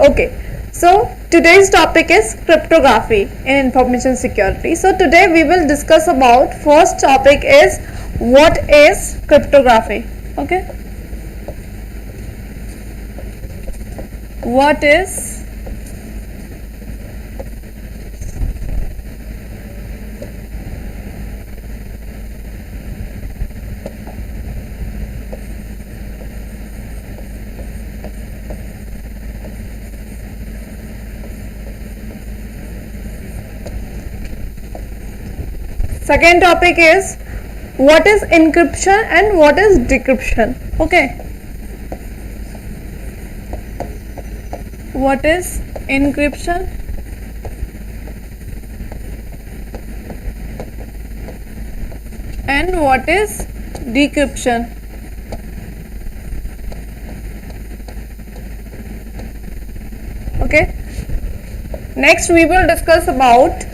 Okay, so today's topic is cryptography in information security. So today we will discuss about first topic is what is cryptography. Okay, what is second topic is what is encryption and what is decryption. Okay, what is encryption and what is decryption. Okay, next we will discuss about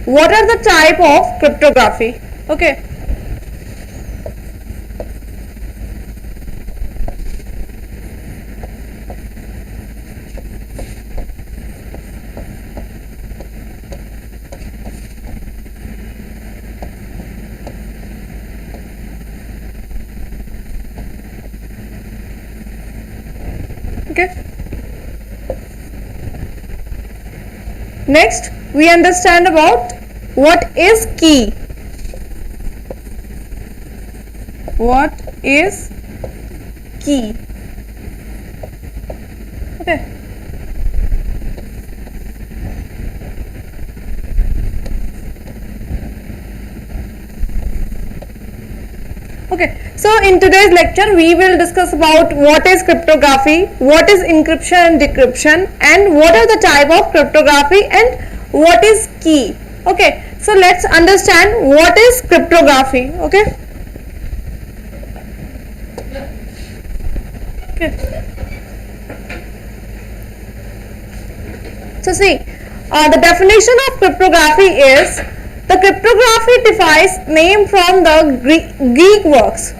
what are the type of cryptography. Okay, okay. Next we understand about what is key. What is key? Okay. Okay, so in today's lecture we will discuss about what is cryptography, what is encryption and decryption, and what are the type of cryptography and what is key. Okay, so let's understand what is cryptography. Okay, so see, the definition of cryptography is the cryptography device name from the Greek works,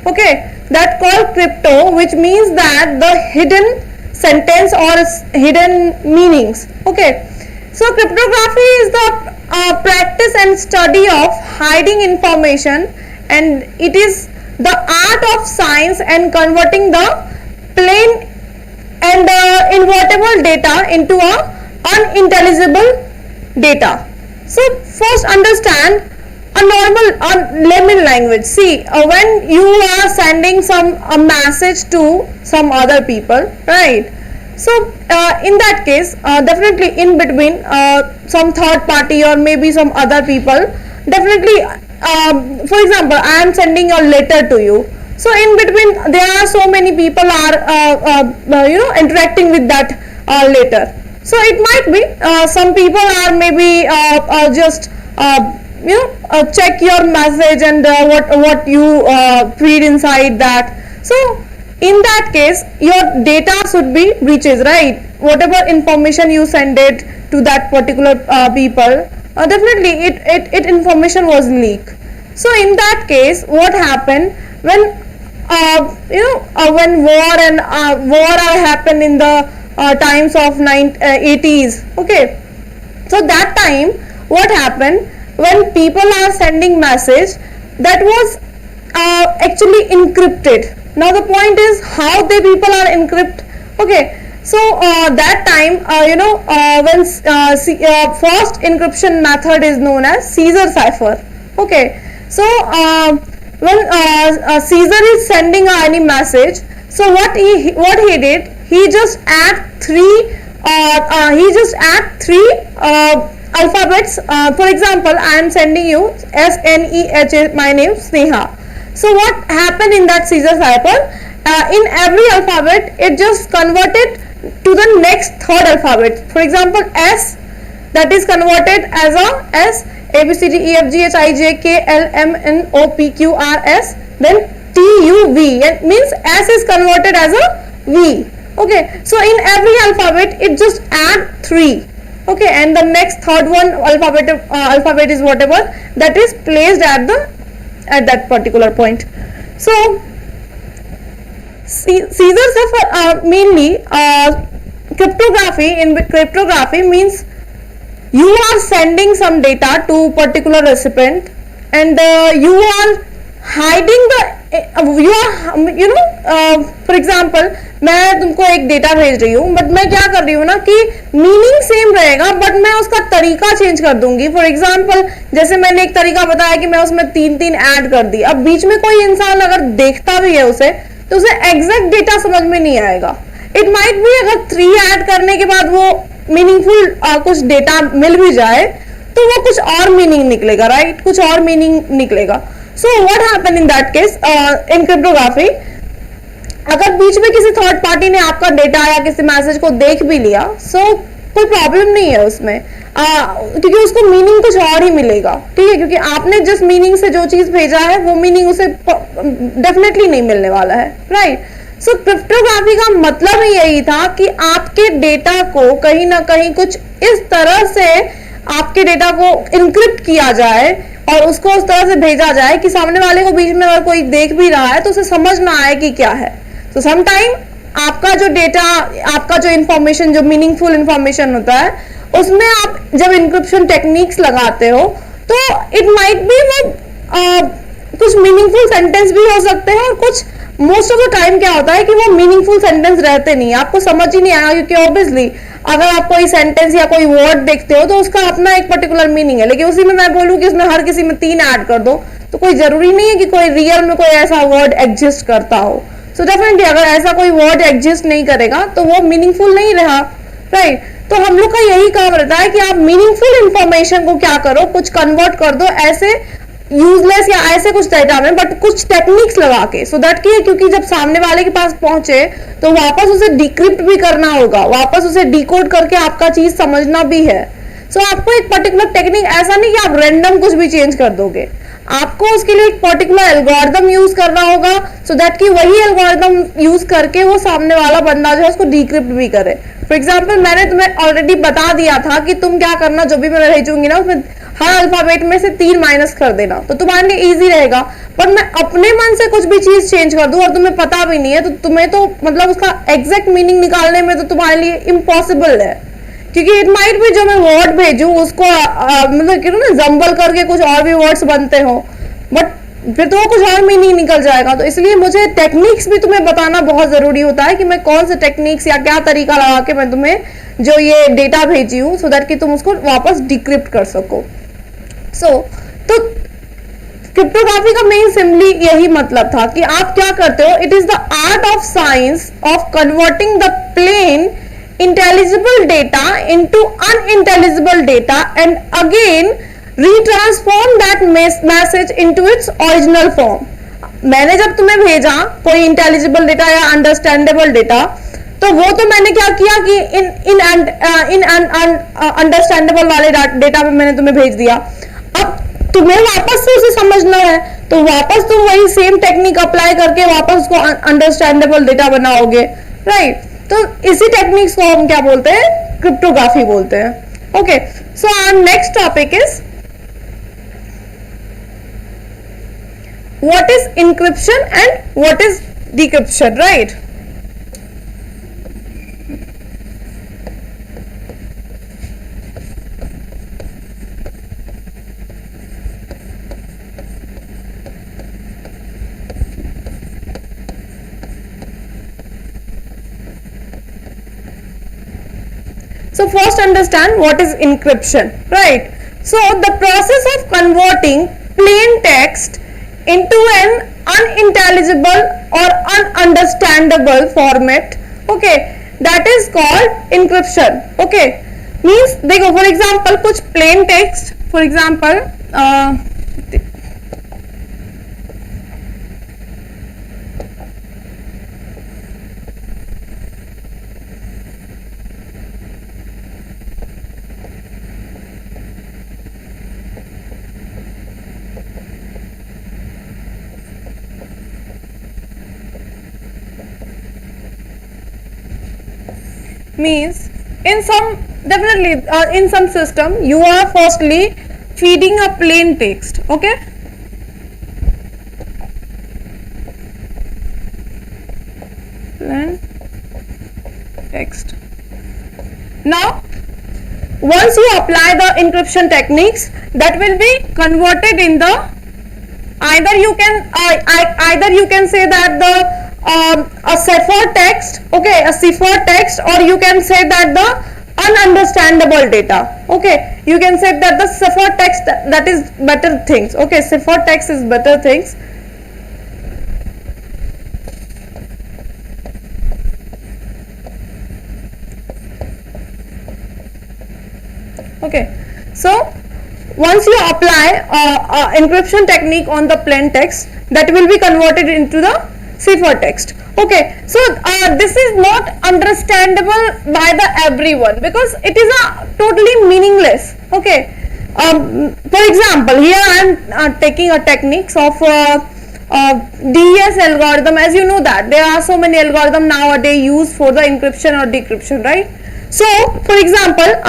okay, that called crypto, which means that the hidden sentence or hidden meanings. Okay, so cryptography is the practice and study of hiding information, and it is the art of science and converting the plain and invertible data into a unintelligible data. So first understand a normal layman language. See, when you are sending a message to some other people, right? So in that case, definitely in between some third party or maybe some other people, definitely, for example, I am sending a letter to you. So in between there are so many people are interacting with that letter. So it might be some people are maybe just check your message and what you feed inside that. So in that case your data should be breaches, right? Whatever information you send it to that particular people, definitely it information was leaked. So in that case what happened when when war are happen in the times of 80s. Okay, so that time what happened when people are sending message that was actually encrypted. Now the point is how the people are encrypt. Okay, so that time when first encryption method is known as Caesar cipher. Okay, so when Caesar is sending any message, so what he did, he just add three alphabets. For example, I am sending you SNEHA, my name Sneha. So what happened in that Caesar cipher, in every alphabet it just converted to the next third alphabet. For example, S, that is converted as a S, A B C D E F G H I J K L M N O P Q R S, then T U V, and means S is converted as a V. Okay, so in every alphabet it just add 3. Okay, and the next third one alphabet is whatever that is placed at that particular point. So Caesar cipher mainly cryptography, in cryptography means you are sending some data to particular recipient and you are hiding the for example मैं तुमको एक data भेज रही हूँ but मैं क्या कर रही हूँ ना कि मीनिंग सेम रहेगा बट मैं उसका तरीका चेंज कर दूंगी. फॉर एग्जाम्पल जैसे मैंने एक तरीका बताया कि मैं उसमें 3 ऐड कर दी. अब बीच में कोई इंसान अगर देखता भी है उसे तो उसे एग्जैक्ट डेटा समझ में नहीं आएगा. इट माइट बी अगर 3 ऐड करने के बाद वो मीनिंगफुल कुछ डेटा मिल भी जाए तो वो कुछ और मीनिंग निकलेगा, राइट, कुछ और मीनिंग निकलेगा. So what happen in that case in cryptography, अगर बीच में किसी थर्ड पार्टी ने आपका डेटा या किसी मैसेज को देख भी लिया सो कोई प्रॉब्लम नहीं है उसमें, क्योंकि उसको मीनिंग कुछ और ही मिलेगा. ठीक है, क्योंकि आपने जिस मीनिंग से जो चीज भेजा है वो मीनिंग उसे डेफिनेटली नहीं मिलने वाला है, राइट. सो क्रिप्टोग्राफी का मतलब ही यही था कि आपके डेटा को कहीं ना कहीं कुछ इस तरह से आपके डेटा को इनक्रिप्ट किया जाए और उसको उस तरह से भेजा जाए कि सामने वाले को बीच में अगर कोई देख भी रहा है तो उसे समझ ना आए कि क्या है. तो समटाइम आपका जो डेटा, आपका जो इंफॉर्मेशन, जो मीनिंगफुल इंफॉर्मेशन होता है उसमें आप जब इंक्रिप्शन टेक्निक्स लगाते हो तो इट माइट बी वो कुछ मीनिंगफुल सेंटेंस भी हो सकते हैं और कुछ मोस्ट ऑफ द टाइम क्या होता है कि वो मीनिंगफुल सेंटेंस रहते नहीं, आपको समझ ही नहीं आएगा, क्योंकि ऑब्वियसली अगर आप कोई सेंटेंस या कोई वर्ड देखते हो तो उसका अपना एक पर्टिकुलर मीनिंग है, लेकिन उसी में मैं बोलूं कि उसमें हर किसी में 3 ऐड कर दो तो कोई जरूरी नहीं है कि कोई रियल में कोई ऐसा वर्ड एग्जिस्ट करता हो. सो डेफिनेटली अगर ऐसा कोई वर्ड एग्जिस्ट नहीं करेगा तो वो मीनिंगफुल नहीं रहा, राइट. तो हम लोग का यही काम रहता है कि आप मीनिंगफुल इंफॉर्मेशन को क्या करो, कुछ कन्वर्ट कर दो ऐसे यूजलेस या ऐसे कुछ डेटा में, बट कुछ टेक्निक्स लगा के, सो दैट कि क्योंकि जब सामने वाले के पास पहुंचे तो वापस उसे डिक्रिप्ट भी करना होगा, वापस उसे डिकोड करके आपका चीज समझना भी है. सो आपको एक पर्टिकुलर टेक्निक, ऐसा नहीं कि आप रैंडम कुछ भी चेंज कर दोगे, आपको उसके लिए एक पर्टिकुलर एल्गोरिथम यूज करना होगा सो दैट कि वही एल्गोरिथम यूज करके वो सामने वाला बंदा जो है उसको डिक्रिप्ट भी करे. फॉर एग्जाम्पल मैंने तुम्हें ऑलरेडी बता दिया था कि तुम क्या करना, जो भी मैं भेजूंगी ना उसमें हर अल्फाबेट में से 3 माइनस कर देना, तो तुम्हारे लिए इजी रहेगा. पर मैं अपने मन से कुछ भी चीज चेंज कर दूं और तुम्हें पता भी नहीं है तो तुम्हें तो मतलब उसका एग्जैक्ट मीनिंग निकालने में तो तुम्हारे लिए इम्पॉसिबल है, क्योंकि इट माइट भी जो मैं वर्ड भेजूं उसको मतलब ना जंबल करके कुछ और भी वर्ड्स बनते हो, बट फिर तो वो कुछ और मीनिंग निकल जाएगा. तो इसलिए मुझे टेक्निक्स भी तुम्हें बताना बहुत जरूरी होता है कि मैं कौन से टेक्निक्स या क्या तरीका लगा के मैं तुम्हें जो ये डेटा भेजी हूँ सो दैट कि तुम उसको वापस डिक्रिप्ट कर सको. तो क्रिप्टोग्राफी का मेन सिंपली यही मतलब था कि आप क्या करते हो, it is the art of science of converting the plain intelligible data into unintelligible data and again retransform that message into its original form. मैंने जब तुम्हें भेजा कोई इंटेलिजिबल डेटा या अंडरस्टैंडेबल डेटा तो वो तो मैंने क्या किया कि इन अंडरस्टैंडेबल वाले डेटा में मैंने तुम्हें भेज दिया. अब तुम्हें वापस से उसे समझना है तो वापस तुम वही सेम टेक्निक अप्लाई करके वापस उसको अंडरस्टैंडेबल डेटा बनाओगे, राइट. तो इसी टेक्निक्स को हम क्या बोलते हैं, क्रिप्टोग्राफी बोलते हैं. Okay, so our next topic is what is encryption and what is decryption, right. So first understand what is encryption, right? So the process of converting plain text into an unintelligible or ununderstandable format, okay, that is called encryption. Okay, means देखो for example कुछ plain text, for example means in some definitely in some system you are firstly feeding a plain text, okay, plain text. Now once you apply the encryption techniques, that will be converted in the either you can say that the a cipher text, okay, a cipher text, or you can say that the ununderstandable data. Okay, you can say that the cipher text, that is better things. Okay, cipher text is better things. Okay, so once you apply encryption technique on the plain text, that will be converted into the cipher text. Okay, so this is not understandable by the everyone because it is a totally meaningless. Okay, for example, here I am taking a techniques of DES algorithm. As you know that there are so many algorithms nowadays used for the encryption or decryption, right? So for example,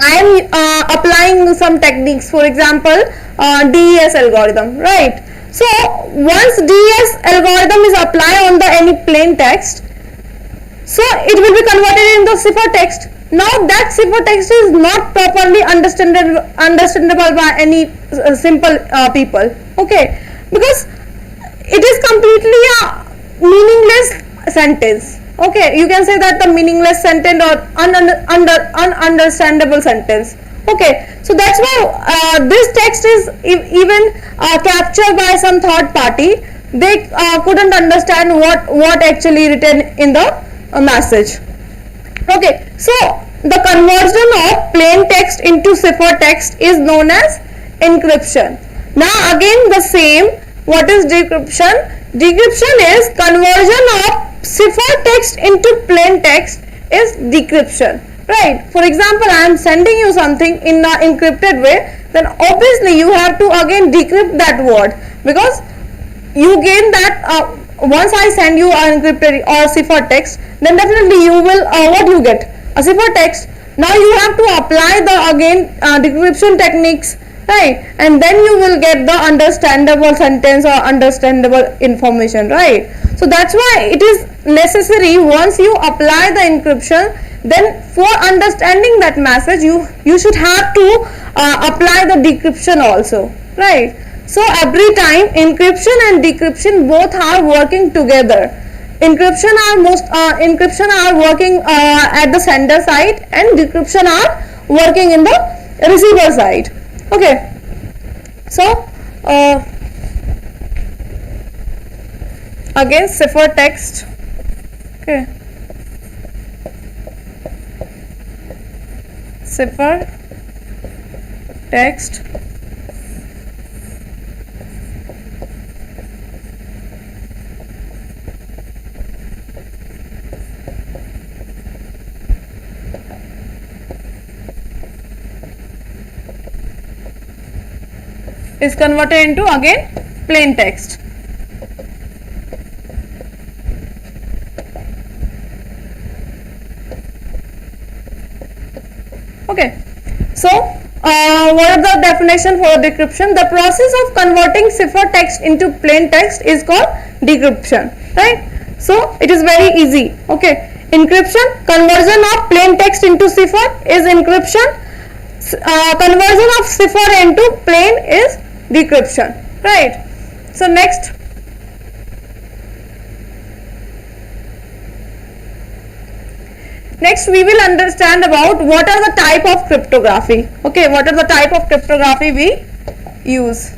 I am applying some techniques, for example, DES algorithm, right? So once DES algorithm is applied on the any plain text, so it will be converted into cipher text. Now that cipher text is not properly understandable by any simple people, okay, because it is completely a meaningless sentence. Okay, you can say that the meaningless sentence or ununderstandable sentence. Okay, so that's why this text is even captured by some third party. They couldn't understand what actually written in the message. Okay, so the conversion of plain text into cipher text is known as encryption. Now again the same, what is decryption? Decryption is conversion of cipher text into plain text is decryption, right? For example, I am sending you something in an encrypted way, then obviously you have to again decrypt that word, because you gain that once I send you an encrypted or cipher text, then definitely you will what you get, a cipher text. Now you have to apply the again decryption techniques, right, and then you will get the understandable sentence or understandable information, right? So that's why it is necessary, once you apply the encryption, then for understanding that message you should have to apply the decryption also, right? So every time encryption and decryption both are working together. Encryption are working at the sender side, and decryption are working in the receiver side. Okay, so again cipher text. Okay, cipher text is converted into again plain text. Okay, so what are the definition for decryption? The process of converting cipher text into plain text is called decryption, right? So it is very easy. Okay, encryption, conversion of plain text into cipher is encryption. Conversion of cipher into plain is decryption, right? So next, we will understand about what are the type of cryptography. Okay, what are the type of cryptography we use.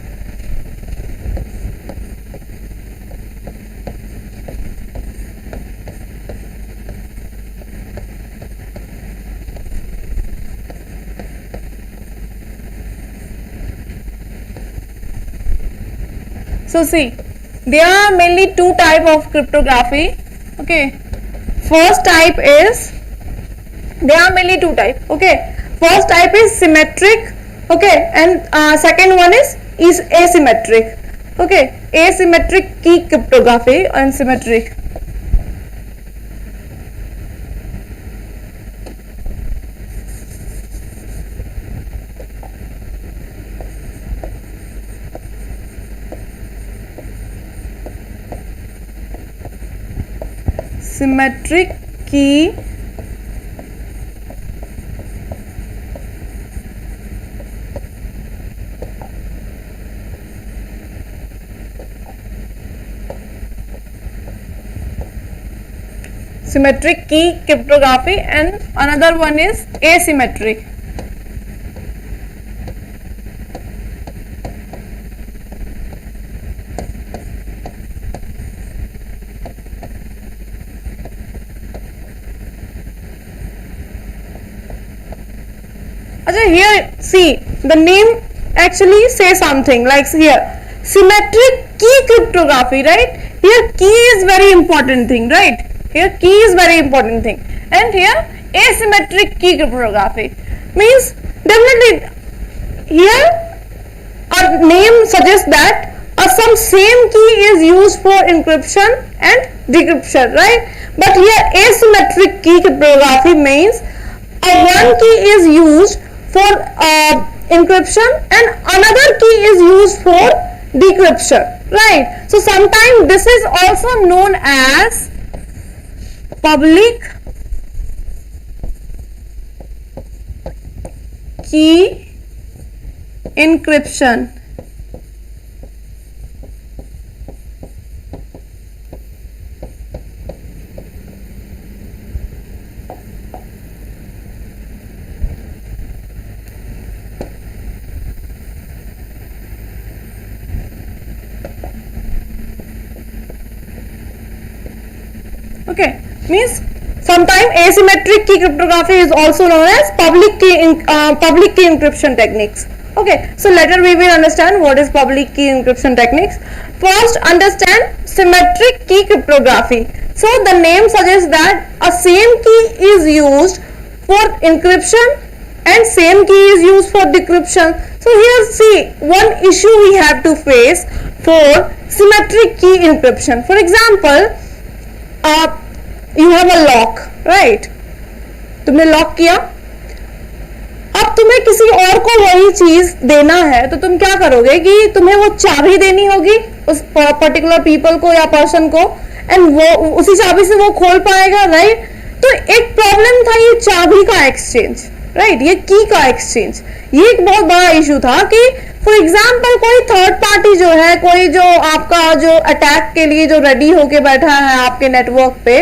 So see, there are mainly two type of cryptography. Okay, first type is, there are mainly two type. Okay, first type is symmetric. Okay, and second one is asymmetric. Okay, asymmetric key cryptography and symmetric. Symmetric key symmetric key cryptography, and another one is asymmetric. Here see the name actually say something like here symmetric key cryptography, right? Here key is very important thing, right? Here key is very important thing, and here asymmetric key cryptography means definitely here a name suggests that some same key is used for encryption and decryption, right? But here asymmetric key cryptography means one key is used for encryption and another key is used for decryption, right? So sometimes this is also known as public key encryption. Okay, means sometimes asymmetric key cryptography is also known as public key encryption techniques. Okay, so later we will understand what is public key encryption techniques. First, understand symmetric key cryptography. So the name suggests that a same key is used for encryption and same key is used for decryption. So here see one issue we have to face for symmetric key encryption. For example, you have a lock, right? तुमने lock किया, अब तुम्हें किसी और को वही चीज देना है तो तुम क्या करोगे कि तुम्हें वो चाबी देनी होगी उस पर्टिकुलर पीपल को या पर्सन को, एंड वो उसी चाबी से वो खोल पाएगा, राइट? तो एक प्रॉब्लम था ये चाबी का एक्सचेंज, राइट? ये की का एक्सचेंज, ये एक बहुत बड़ा इशू था कि फॉर एग्जाम्पल कोई थर्ड पार्टी जो है, कोई जो आपका जो अटैक के लिए जो रेडी होके बैठा है आपके नेटवर्क पे,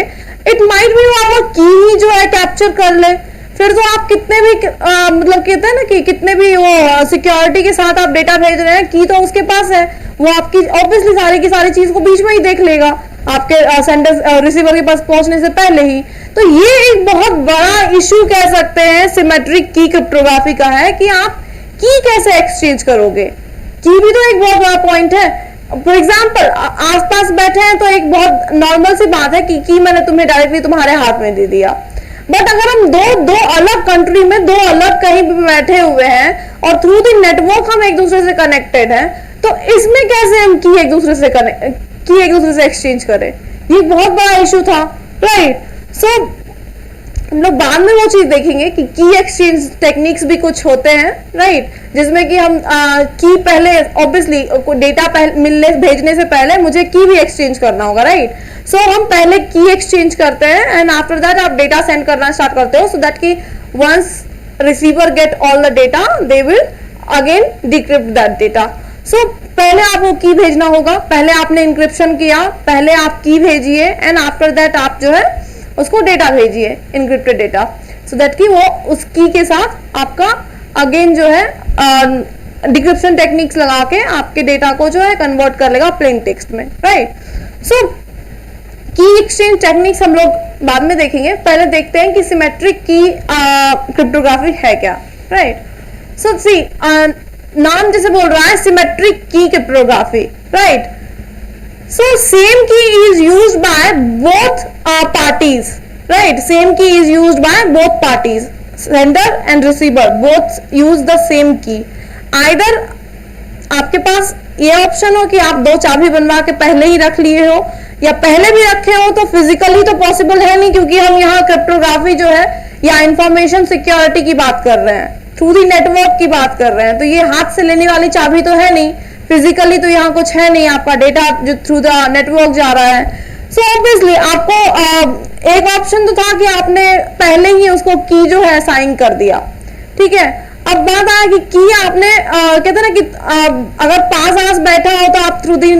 इट माइट भी वो आपका की ही जो है कैप्चर कर ले, फिर तो आप कितने भी मतलब कहते हैं ना कि कितने भी वो सिक्योरिटी के साथ आप डेटा भेज रहे हैं, की तो उसके पास है, वो आपकी ऑब्वियसली सारी की सारी चीज को बीच में ही देख लेगा आपके सेंडर रिसीवर के पास पहुंचने से पहले ही। तो ये एक बहुत बड़ा इशू कह सकते हैं सिमेट्रिक की क्रिप्टोग्राफी का है कि आप की कैसे एक्सचेंज करोगे। की भी तो एक बहुत बड़ा पॉइंट है। फॉर एग्जाम्पल आसपास बैठे हैं तो एक बहुत नॉर्मल सी बात है कि की मैंने तुम्हें डायरेक्टली तुम्हारे हाथ में दे दिया, बट अगर हम दो अलग कंट्री में दो अलग कहीं भी बैठे हुए हैं और थ्रू द नेटवर्क हम एक दूसरे से कनेक्टेड हैं, तो इसमें कैसे हम की एक दूसरे से एक्सचेंज करें, ये बहुत बड़ा इशू था, राइट? सो हम लोग बाद में वो चीज देखेंगे कि की एक्सचेंज टेक्निक्स भी कुछ होते हैं, राइट? जिसमें कि हम की पहले ऑब्वियसली डेटा भेजने से पहले मुझे की भी एक्सचेंज करना होगा, राइट? सो हम पहले की एक्सचेंज करते हैं एंड आफ्टर दैट आप डेटा सेंड करना स्टार्ट करते हो, सो दैट कि once receiver get all the data they will again decrypt that data. So पहले आपको की भेजना होगा, पहले आपने इंक्रिप्शन किया, पहले आप की भेजिए एंड आफ्टर दैट आप जो है उसको डेटा भेजिए इनक्रिप्टेड डेटा, सो दैट कि वो उस की के साथ आपका अगेन जो है डिक्रिप्शन टेक्निक्स लगा के आपके डेटा को जो है कन्वर्ट कर लेगा प्लेन टेक्स्ट में, राइट? सो की एक्सचेंज टेक्निक्स हम लोग बाद में देखेंगे, पहले देखते हैं कि सिमेट्रिक की क्रिप्टोग्राफी है क्या, राइट? सो सी नाम जैसे बोल रहा है सिमेट्रिक की cryptography, right? So same key is used by both parties, right? Same key is used by both parties, sender and receiver both use the same key. Either आपके पास ये ऑप्शन हो कि आप दो चाबी बनवा के पहले ही रख लिए हो, या पहले भी रखे हो तो फिजिकली तो पॉसिबल है नहीं, क्योंकि हम यहाँ क्रिप्टोग्राफी जो है या इंफॉर्मेशन सिक्योरिटी की बात कर रहे हैं, थ्रू दी नेटवर्क की बात कर रहे हैं, तो ये हाथ से लेने वाली चाबी तो है नहीं, फिजिकली तो यहाँ कुछ है नहीं, आपका डेटा जो थ्रू द नेटवर्क जा रहा है। सो ऑब्वियसली आपको एक ऑप्शन तो था कि आपने पहले ही उसको की जो है साइन कर दिया, ठीक है? अब बात आया कि की आपने कहते हैं ना कि अगर पास बैठा हो तो आप थ्रू दी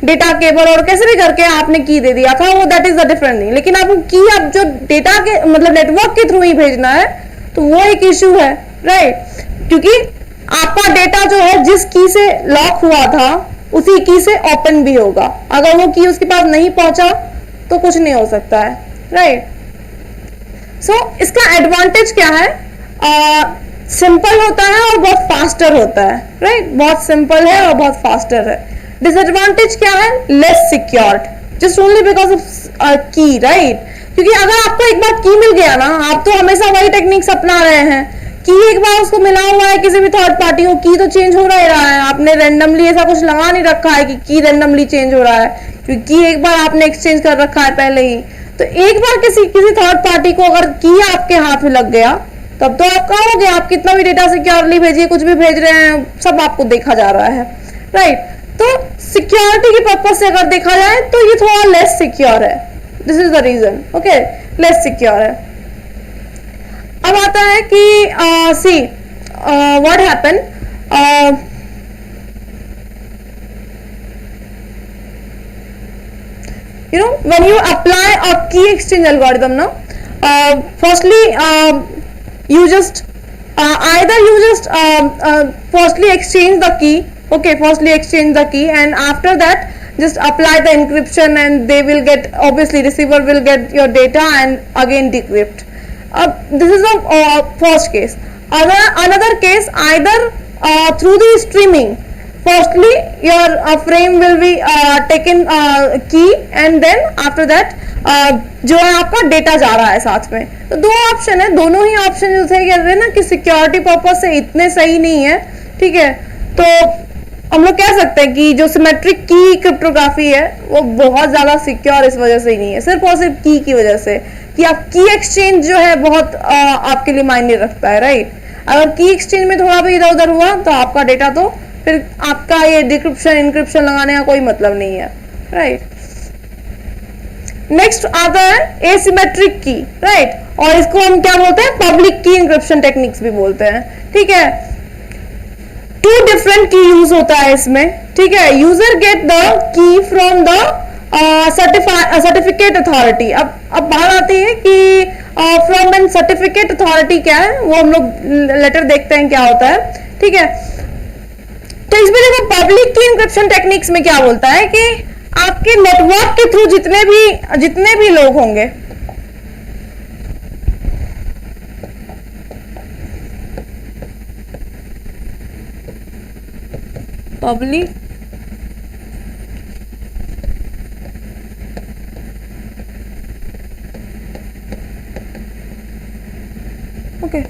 डेटा केबल और कैसे भी करके आपने की दे दिया था, वो that is the different thing. लेकिन आपको की आप जो डेटा के मतलब नेटवर्क के थ्रू ही भेजना है तो वो एक इश्यू है, राइट? क्योंकि आपका डेटा जो है जिस की से लॉक हुआ था उसी की से ओपन भी होगा। अगर वो की उसके पास नहीं पहुंचा तो कुछ नहीं हो सकता है, राइट? सो इसका एडवांटेज क्या है? सिंपल होता है और बहुत फास्टर होता है, राइट? बहुत सिंपल है और बहुत फास्टर है। डिसएडवांटेज क्या है? Less secured, just only because of की, राइट? क्योंकि अगर आपको एक बार की मिल गया ना, आप तो हमेशा वही टेक्निक्स अपना रहे हैं कि एक बार उसको मिला हुआ है किसी भी थर्ड पार्टी को, की तो चेंज हो रहा है, आपने रैंडमली ऐसा कुछ लगा नहीं रखा है कि की रैंडमली चेंज हो रहा है, क्योंकि एक बार आपने एक्सचेंज कर रखा है पहले ही। तो एक बार किसी थर्ड पार्टी को अगर की आपके हाथ में लग गया तब तो आप कहोगे, आप कितना भी डेटा सिक्योरली भेजिए, कुछ भी भेज रहे हैं, सब आपको देखा जा रहा है, राइट? तो सिक्योरिटी के पर्पज से अगर देखा जाए तो ये थोड़ा लेस सिक्योर है, this is the reason, okay, less secure है। अब आता है कि see what happen, you know, when you apply a key exchange algorithm now, firstly you just firstly exchange the key, okay, firstly exchange the key, and after that just apply the encryption, and they will get, obviously receiver will get your data and again decrypt. This is the first case. Another case, either through the streaming, firstly your frame will be taken key, and then after that जो है आपका data जा रहा है साथ में। तो दो ऑप्शन है, दोनों ही ऑप्शन जो थे कह रहे हैं ना कि सिक्योरिटी पर्पज से इतने सही नहीं है, ठीक है? तो हम लोग कह सकते हैं कि जो सिमेट्रिक की क्रिप्टोग्राफी है वो बहुत ज्यादा सिक्योर इस वजह से ही नहीं है, सिर्फ और सिर्फ की वजह से कि आप की एक्सचेंज जो है बहुत आपके लिए मायने रखता है, राइट? अगर की एक्सचेंज में थोड़ा भी इधर उधर हुआ तो आपका डेटा तो फिर आपका ये डिक्रिप्शन इनक्रिप्शन लगाने का कोई मतलब नहीं है, राइट? नेक्स्ट आता है एसिमेट्रिक की, राइट? और इसको हम क्या बोलते हैं? पब्लिक की इनक्रिप्शन टेक्निक्स भी बोलते हैं, ठीक है? टू डिफरेंट की यूज होता है इसमें, ठीक है? User get the key from the certificate authority. अब बात आती है कि फ्रॉम एन सर्टिफिकेट अथॉरिटी क्या है, वो हम लोग लेटर देखते हैं क्या होता है, ठीक है? तो इसमें देखो पब्लिक की इंक्रिप्शन टेक्निक्स में क्या बोलता है कि आपके नेटवर्क के थ्रू जितने भी लोग होंगे, पब्लिक ओके,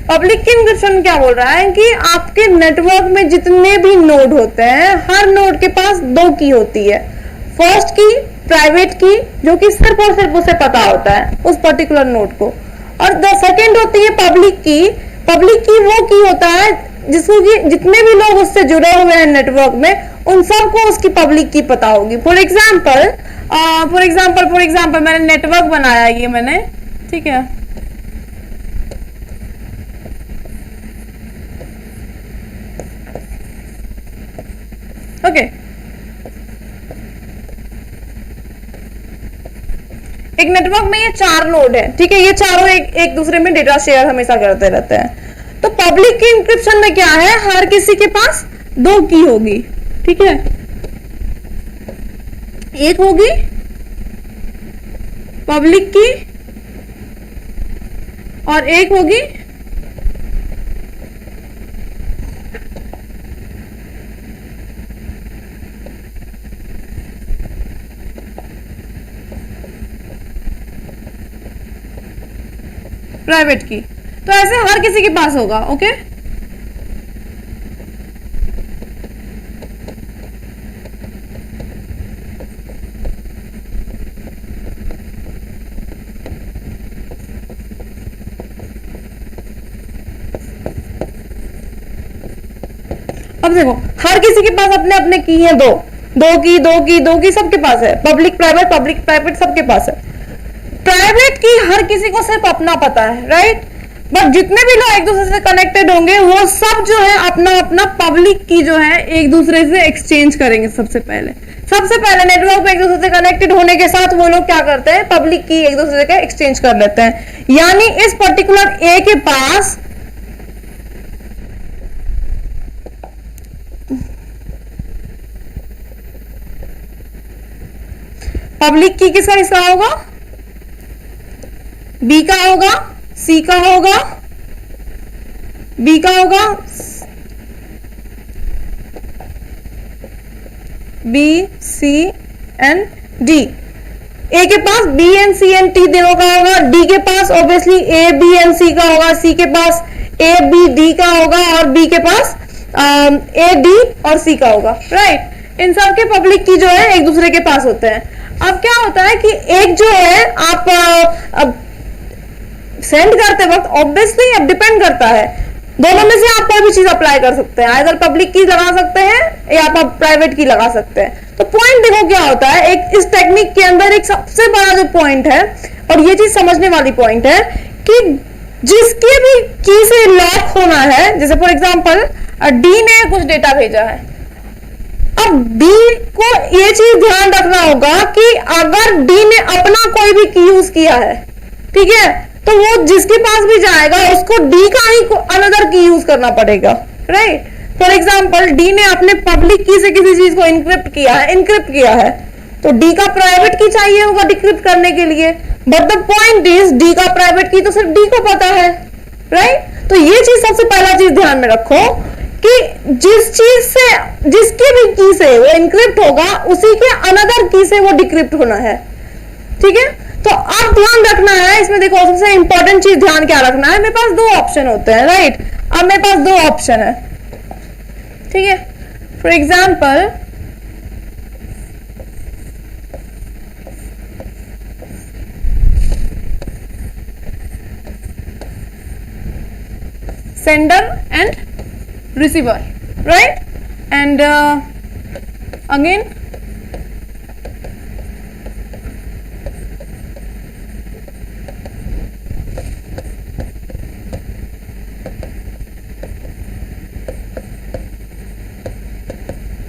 पब्लिक की इंक्रिप्शन क्या बोल रहा है कि आपके नेटवर्क में जितने भी नोड होते हैं, हर नोड के पास दो की होती है। फर्स्ट की प्राइवेट की, जो कि सिर्फ और सिर्फ उसे पता होता है उस पर्टिकुलर नोड को, और द सेकेंड होती है पब्लिक की। पब्लिक की वो की होता है जिसको कि जितने भी लोग उससे जुड़े हुए हैं नेटवर्क में, उन सबको उसकी पब्लिक की पता होगी। फॉर एग्जाम्पल मैंने नेटवर्क बनाया ये मैंने, ठीक है? ओके, एक नेटवर्क में ये 4 नोड है, ठीक है? ये चारों एक दूसरे में डेटा शेयर हमेशा करते रहते हैं। तो पब्लिक की इंक्रिप्शन में क्या है? हर किसी के पास 2 की होगी, ठीक है? एक होगी पब्लिक की और एक होगी प्राइवेट की। तो ऐसे हर किसी के पास होगा, ओके? अब देखो हर किसी के पास अपने अपने की है, दो की सबके पास है, पब्लिक प्राइवेट सबके पास है। प्राइवेट की हर किसी को सिर्फ अपना पता है, राइट? बट जितने भी लोग एक दूसरे से कनेक्टेड होंगे वो सब जो है अपना अपना पब्लिक की जो है एक दूसरे से एक्सचेंज करेंगे। सबसे पहले नेटवर्क पे एक दूसरे से कनेक्टेड होने के साथ वो लोग क्या करते हैं, पब्लिक की एक दूसरे से एक्सचेंज कर लेते हैं। यानी इस पर्टिकुलर ए के पास पब्लिक की किसका हिस्सा होगा, बी का होगा, सी का होगा, बी का होगा, B C and D. A के पास B and C and T तीनों का होगा, डी के पास obviously A B and C का होगा, सी के पास ए बी डी का होगा और बी के पास ए डी और सी का होगा, राइट। इन सब के पब्लिक की जो है एक दूसरे के पास होते हैं। अब क्या होता है कि एक जो है आप सेंड करते वक्त ऑब्वियसली अब डिपेंड करता है, दोनों में से आप कोई भी चीज अप्लाई कर सकते हैं, आइदर पब्लिक की लगा सकते हैं या आप प्राइवेट की लगा सकते हैं। तो पॉइंट देखो क्या होता है, एक इस टेक्निक के अंदर एक सबसे बड़ा जो पॉइंट है और ये चीज समझने वाली पॉइंट है कि जिसके भी की से लॉक होना है, जैसे फॉर एग्जांपल डी ने कुछ डेटा भेजा है, अब डी को ये चीज ध्यान रखना होगा कि अगर डी ने अपना कोई भी की यूज किया है, ठीक है, तो वो जिसके पास भी जाएगा उसको डी का ही अनदर की यूज करना पड़ेगा, राइट। फॉर एग्जांपल डी ने अपने पब्लिक की से किसी चीज को इनक्रिप्ट किया है तो डी का प्राइवेट की चाहिए होगा डिक्रिप्ट करने के लिए, but the point is D का प्राइवेट की तो सिर्फ डी को पता है, राइट। तो ये चीज सबसे पहला चीज ध्यान में रखो कि जिस चीज से जिसकी भी की से वो इनक्रिप्ट होगा उसी के अनदर की से वो डिक्रिप्ट होना है, ठीक है। तो अब ध्यान रखना है इसमें, देखो सबसे इंपॉर्टेंट चीज ध्यान क्या रखना है, मेरे पास दो ऑप्शन होते हैं, राइट। अब मेरे पास दो ऑप्शन है, ठीक है। For example sender and receiver, right? And again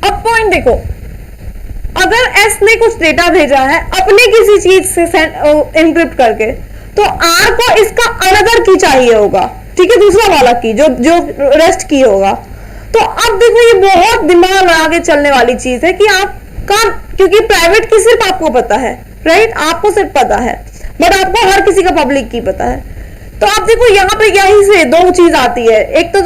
अब पॉइंट देखो, अगर एस ने कुछ डेटा भेजा है अपने किसी चीज से एनक्रिप्ट करके, तो आर को इसका अनदर की चाहिए होगा, ठीक है, दूसरा वाला की जो रेस्ट की होगा। तो अब देखो ये बहुत दिमाग लगा के चलने वाली चीज है कि आपका, क्योंकि प्राइवेट की सिर्फ आपको पता है, राइट, आपको सिर्फ पता है, बट आपको हर किसी का पब्लिक की पता है। तो आप देखो यहाँ पे यही से दो चीज आती है, एक तो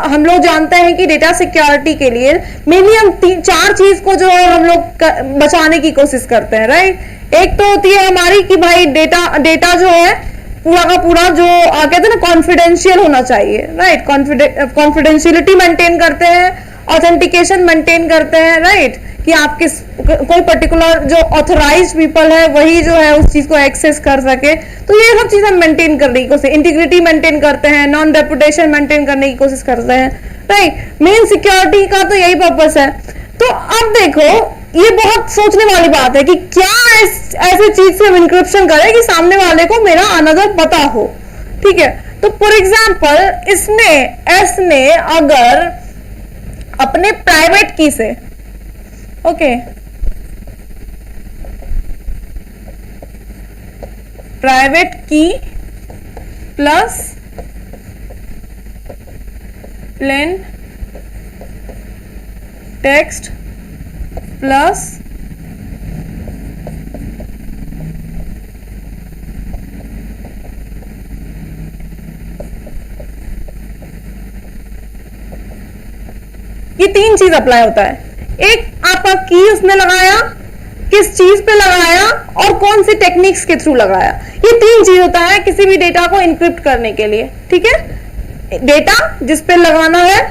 हम लोग जानते हैं कि डेटा सिक्योरिटी के लिए मेनली हम चार चीज को जो है हम लोग बचाने की कोशिश करते हैं, राइट। एक तो होती है हमारी कि भाई डेटा जो है पूरा का पूरा जो कहते हैं ना कॉन्फिडेंशियल होना चाहिए, राइट। कॉन्फिडेंशियलिटी मेंटेन करते हैं, ऑथेंटिकेशन मेंटेन करते हैं, राइट, कि आप कोई पर्टिकुलर जो ऑथराइज्ड पीपल है वही जो है उस चीज को एक्सेस कर सके। तो ये सब चीज हम मेंटेन करने की कोशिश, इंटीग्रिटी मेंटेन करते हैं, नॉन रेपुटेशन मेंटेन करने की कोशिश करते हैं, राइट। मेन सिक्योरिटी का तो यही पर्पस है। तो अब देखो ये बहुत सोचने वाली बात है कि क्या ऐसे चीज से हम इंक्रिप्शन करें कि सामने वाले को मेरा अनदर पता हो, ठीक है। तो फॉर एग्जांपल एस ने अगर अपने प्राइवेट की से, ओके, प्राइवेट की प्लस प्लेन टेक्स्ट प्लस ये तीन चीज अप्लाई होता है। एक आपका की उसने लगाया, किस चीज पे लगाया और कौन सी टेक्निक्स के थ्रू लगाया, ये तीन चीज होता है किसी भी डेटा को इनक्रिप्ट करने के लिए, ठीक है। डेटा जिस पे लगाना है,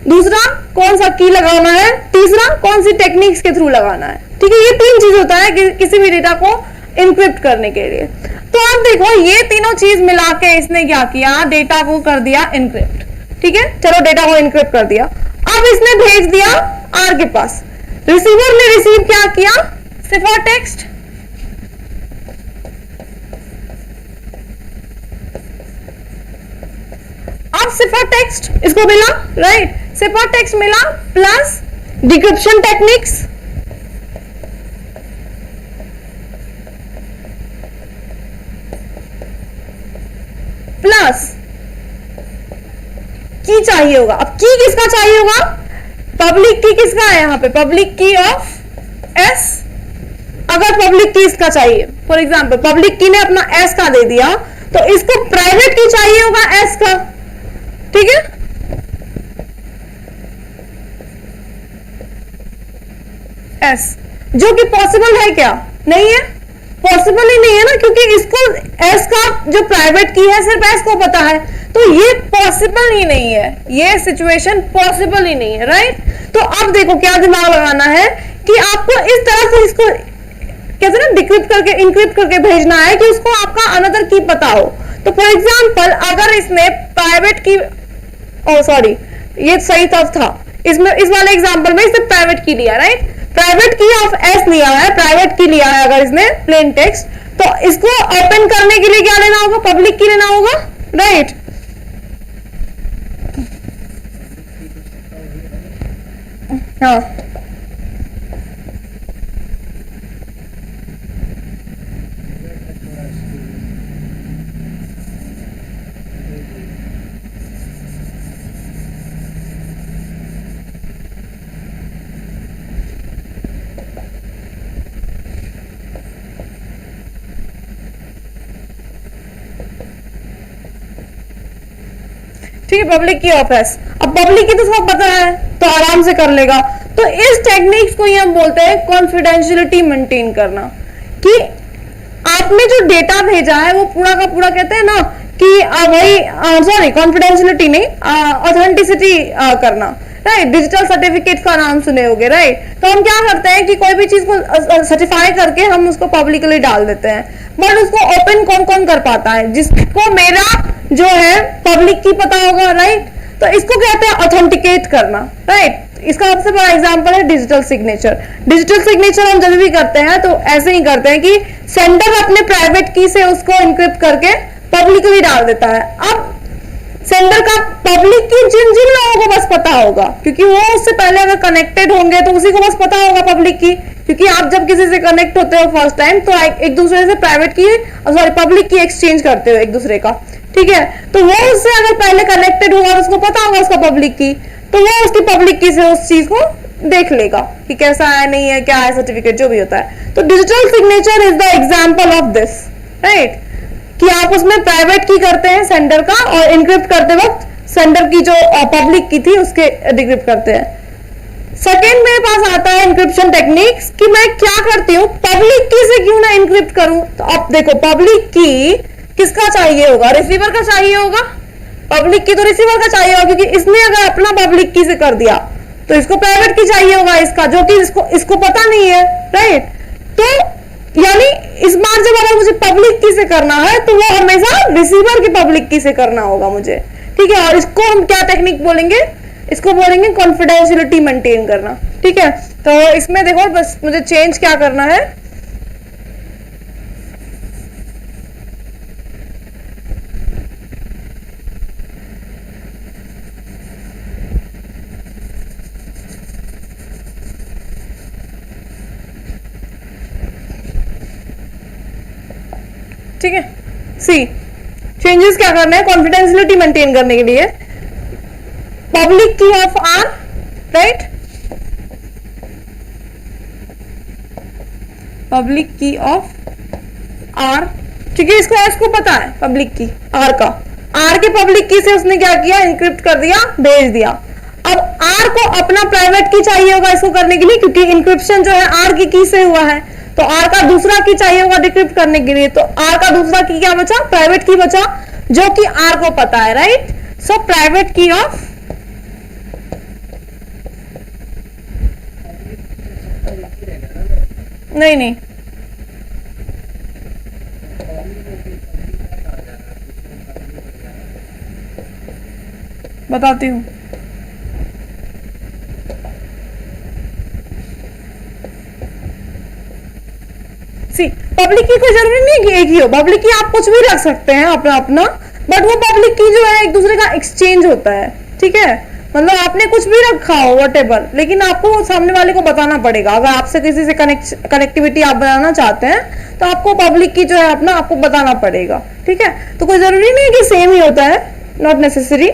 दूसरा कौन सा की लगाना है, तीसरा कौन सी टेक्निक्स के थ्रू लगाना है, ठीक है। ये तीन चीज होता है किसी भी डेटा को इनक्रिप्ट करने के लिए। तो अब देखो ये तीनों चीज मिला के इसने क्या किया, डेटा को कर दिया इनक्रिप्ट, ठीक है। चलो डेटा को इनक्रिप्ट कर दिया, अब इसने भेज दिया आर के पास, रिसीवर ने रिसीव क्या किया, सिफर टेक्स्ट, अब सिफर टेक्स्ट इसको मिला, राइट, सिफर टेक्स्ट मिला प्लस डिक्रिप्शन टेक्निक्स, प्लस की चाहिए होगा। अब की किसका चाहिए होगा, पब्लिक की किसका है यहाँ पे, पब्लिक की ऑफ एस। अगर पब्लिक की इसका चाहिए, फॉर एग्जाम्पल पब्लिक की ने अपना एस का दे दिया, तो इसको प्राइवेट की चाहिए होगा एस का, ठीक है। एस जो कि पॉसिबल है क्या, नहीं है, पॉसिबल ही नहीं है ना, क्योंकि इसको एस का जो प्राइवेट की है सिर्फ एस को पता है, तो ये पॉसिबल ही नहीं है, ये सिचुएशन पॉसिबल ही नहीं है, राइट। तो अब देखो क्या दिमाग लगाना है कि आपको इस तरह से इसको कहते हैं ना डिक्रिप्ट करके इनक्रिप्ट करके भेजना है कि उसको आपका अनदर की पता हो। तो फॉर एग्जांपल अगर इसने प्राइवेट की, ओ सॉरी ये सही तब था, इसमें इस वाले एग्जांपल में इसने प्राइवेट की लिया, राइट, प्राइवेट की ऑफ एस लिया है, प्राइवेट की लिया है अगर इसने प्लेन टेक्स्ट, तो इसको ओपन करने के लिए क्या लेना होगा, पब्लिक की लेना होगा, राइट। हाँ ठीक है, पब्लिक की ऑफ एस। अब पब्लिक की तो सब पता है तो आराम से कर लेगा। तो इस टेक्निक्स को हम बोलते हैं कॉन्फिडेंशियलिटी मेंटेन करना, कि आपने जो डेटा भेजा है वो पूरा का पूरा कहते हैं ना कि वही सॉरी कॉन्फिडेंशियलिटी नहीं, ऑथेंटिसिटी करना, राइट। डिजिटल सर्टिफिकेट का नाम सुने होंगे, राइट। तो हम क्या करते हैं कि कोई भी चीज को सर्टिफाई करके हम उसको पब्लिकली डाल देते हैं, बट उसको ओपन कौन कौन कर पाता है, जिसको मेरा जो है पब्लिक की पता होगा, राइट। तो इसको कहते हैं ऑथेंटिकेट करना, राइट। इसका सबसे बड़ा एग्जांपल है डिजिटल सिग्नेचर। डिजिटल सिग्नेचर हम जब भी करते हैं तो ऐसे ही करते हैं कि सेंडर अपने प्राइवेट की से उसको इनक्रिप्ट करके पब्लिकली डाल देता है। अब सेंडर का पब्लिक की जिन जिन लोगों को बस पता होगा, क्योंकि वो उससे पहले अगर कनेक्टेड होंगे तो उसी को बस पता होगा पब्लिक की, क्योंकि आप जब किसी से कनेक्ट होते हो फर्स्ट टाइम तो एक दूसरे से प्राइवेट की सॉरी पब्लिक की एक्सचेंज करते हो एक दूसरे का, ठीक है। तो वो उससे अगर पहले कनेक्टेड होगा तो उसको पता होगा उसका पब्लिक की, तो वो उसकी पब्लिक की से उस चीज को देख लेगा कि कैसा है नहीं है क्या है सर्टिफिकेट जो भी होता है। तो digital signature is the example of this, right, कि आप उसमें प्राइवेट की करते हैं सेंडर का और इनक्रिप्ट करते वक्त सेंडर की जो पब्लिक की थी उसके डिक्रिप्ट करते हैं। सेकेंड मेरे पास आता है इंक्रिप्शन टेक्निक्स, कि मैं क्या करती हूँ पब्लिक की से क्यों ना इनक्रिप्ट करूं। तो अब देखो पब्लिक की किसका चाहिए होगा, रिसीवर का चाहिए होगा, पब्लिक की तो रिसीवर का चाहिए होगा, क्योंकि इसने अगर अपना पब्लिक की से कर दिया तो इसको प्राइवेट की चाहिए होगा इसका, जो कि इसको पता नहीं है, राइट। तो यानी इस बार जब अगर मुझे पब्लिक की से करना है तो वो हमेशा रिसीवर की पब्लिक की से करना होगा मुझे, ठीक है। और इसको हम क्या टेक्निक बोलेंगे, इसको बोलेंगे कॉन्फिडेंशियलिटी मेंटेन करना, ठीक है। तो इसमें देखो बस मुझे चेंज क्या करना है, ठीक है। सी चेंजेस क्या करना है कॉन्फिडेंशियलिटी मेंटेन करने के लिए, पब्लिक की ऑफ आर, राइट, पब्लिक की ऑफ आर, ठीक है। इसको एस को पता है पब्लिक की आर का, आर के पब्लिक की से उसने क्या किया इनक्रिप्ट कर दिया भेज दिया। अब आर को अपना प्राइवेट की चाहिए होगा इसको करने के लिए, क्योंकि इनक्रिप्शन जो है आर की से हुआ है, तो आर का दूसरा की चाहिए होगा डिक्रिप्ट करने के लिए। तो आर का दूसरा की क्या बचा, प्राइवेट की बचा, जो कि आर को पता है, राइट। सो प्राइवेट की ऑफ नहीं बताती हूं। पब्लिक की कोई जरूरी नहीं है कि एक ही हो, पब्लिक की आप कुछ भी रख सकते हैं अपना अपना, बट वो पब्लिक की जो है एक दूसरे का एक्सचेंज होता है, ठीक है। मतलब आपने कुछ भी रखा हो वॉटेवर, लेकिन आपको सामने वाले को बताना पड़ेगा। अगर आपसे किसी से कनेक्टिविटी आप बनाना चाहते हैं तो आपको पब्लिक की जो है अपना आपको बताना पड़ेगा, ठीक है। तो कोई जरूरी नहीं है कि सेम ही होता है, नॉट नेसेसरी।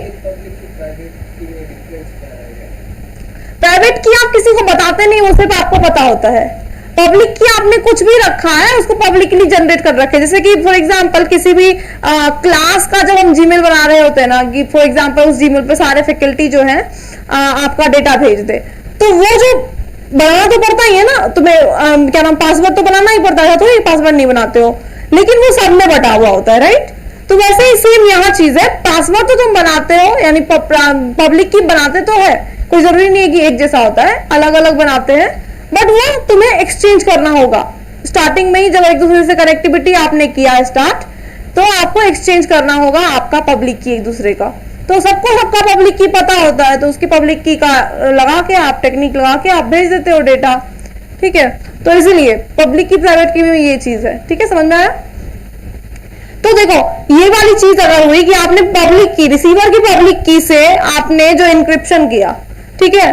प्राइवेट की आप किसी को बताते नहीं, वो सिर्फ आपको पता होता है। पब्लिक की आपने कुछ भी रखा है उसको पब्लिकली जनरेट कर रखे, जैसे कि फॉर एग्जांपल किसी भी क्लास का जब हम जीमेल बना रहे होते हैं ना, कि फॉर एग्जांपल उस जीमेल पे सारे फैकल्टी जो है आपका डेटा भेज दे, तो वो जो बनाना तो पड़ता ही है ना तुम्हें, क्या नाम, पासवर्ड तो बनाना ही पड़ता है, तो पासवर्ड नहीं बनाते हो, लेकिन वो सब में बटा हुआ होता है, राइट। तो वैसे ही सेम यहाँ चीज है, पासवर्ड तो तुम बनाते हो, यानी पब्लिक की बनाते तो है, कोई जरूरी नहीं है कि एक जैसा होता है, अलग अलग बनाते हैं, बट वो तुम्हें एक्सचेंज करना होगा। स्टार्टिंग में ही जब एक दूसरे से कनेक्टिविटी आपने किया स्टार्ट, तो आपको एक्सचेंज करना होगा आपका पब्लिक की एक दूसरे का। तो सबको सबका पब्लिक की पता होता है, तो उसकी पब्लिक की का लगा के आप टेक्निक लगा के आप भेज देते हो डेटा, ठीक है। तो इसीलिए पब्लिक की प्राइवेट की भी ये चीज है, ठीक है, समझ में आया। तो देखो ये वाली चीज अगर हुई कि आपने पब्लिक की, रिसीवर की पब्लिक की से आपने जो इंक्रिप्शन किया, ठीक है,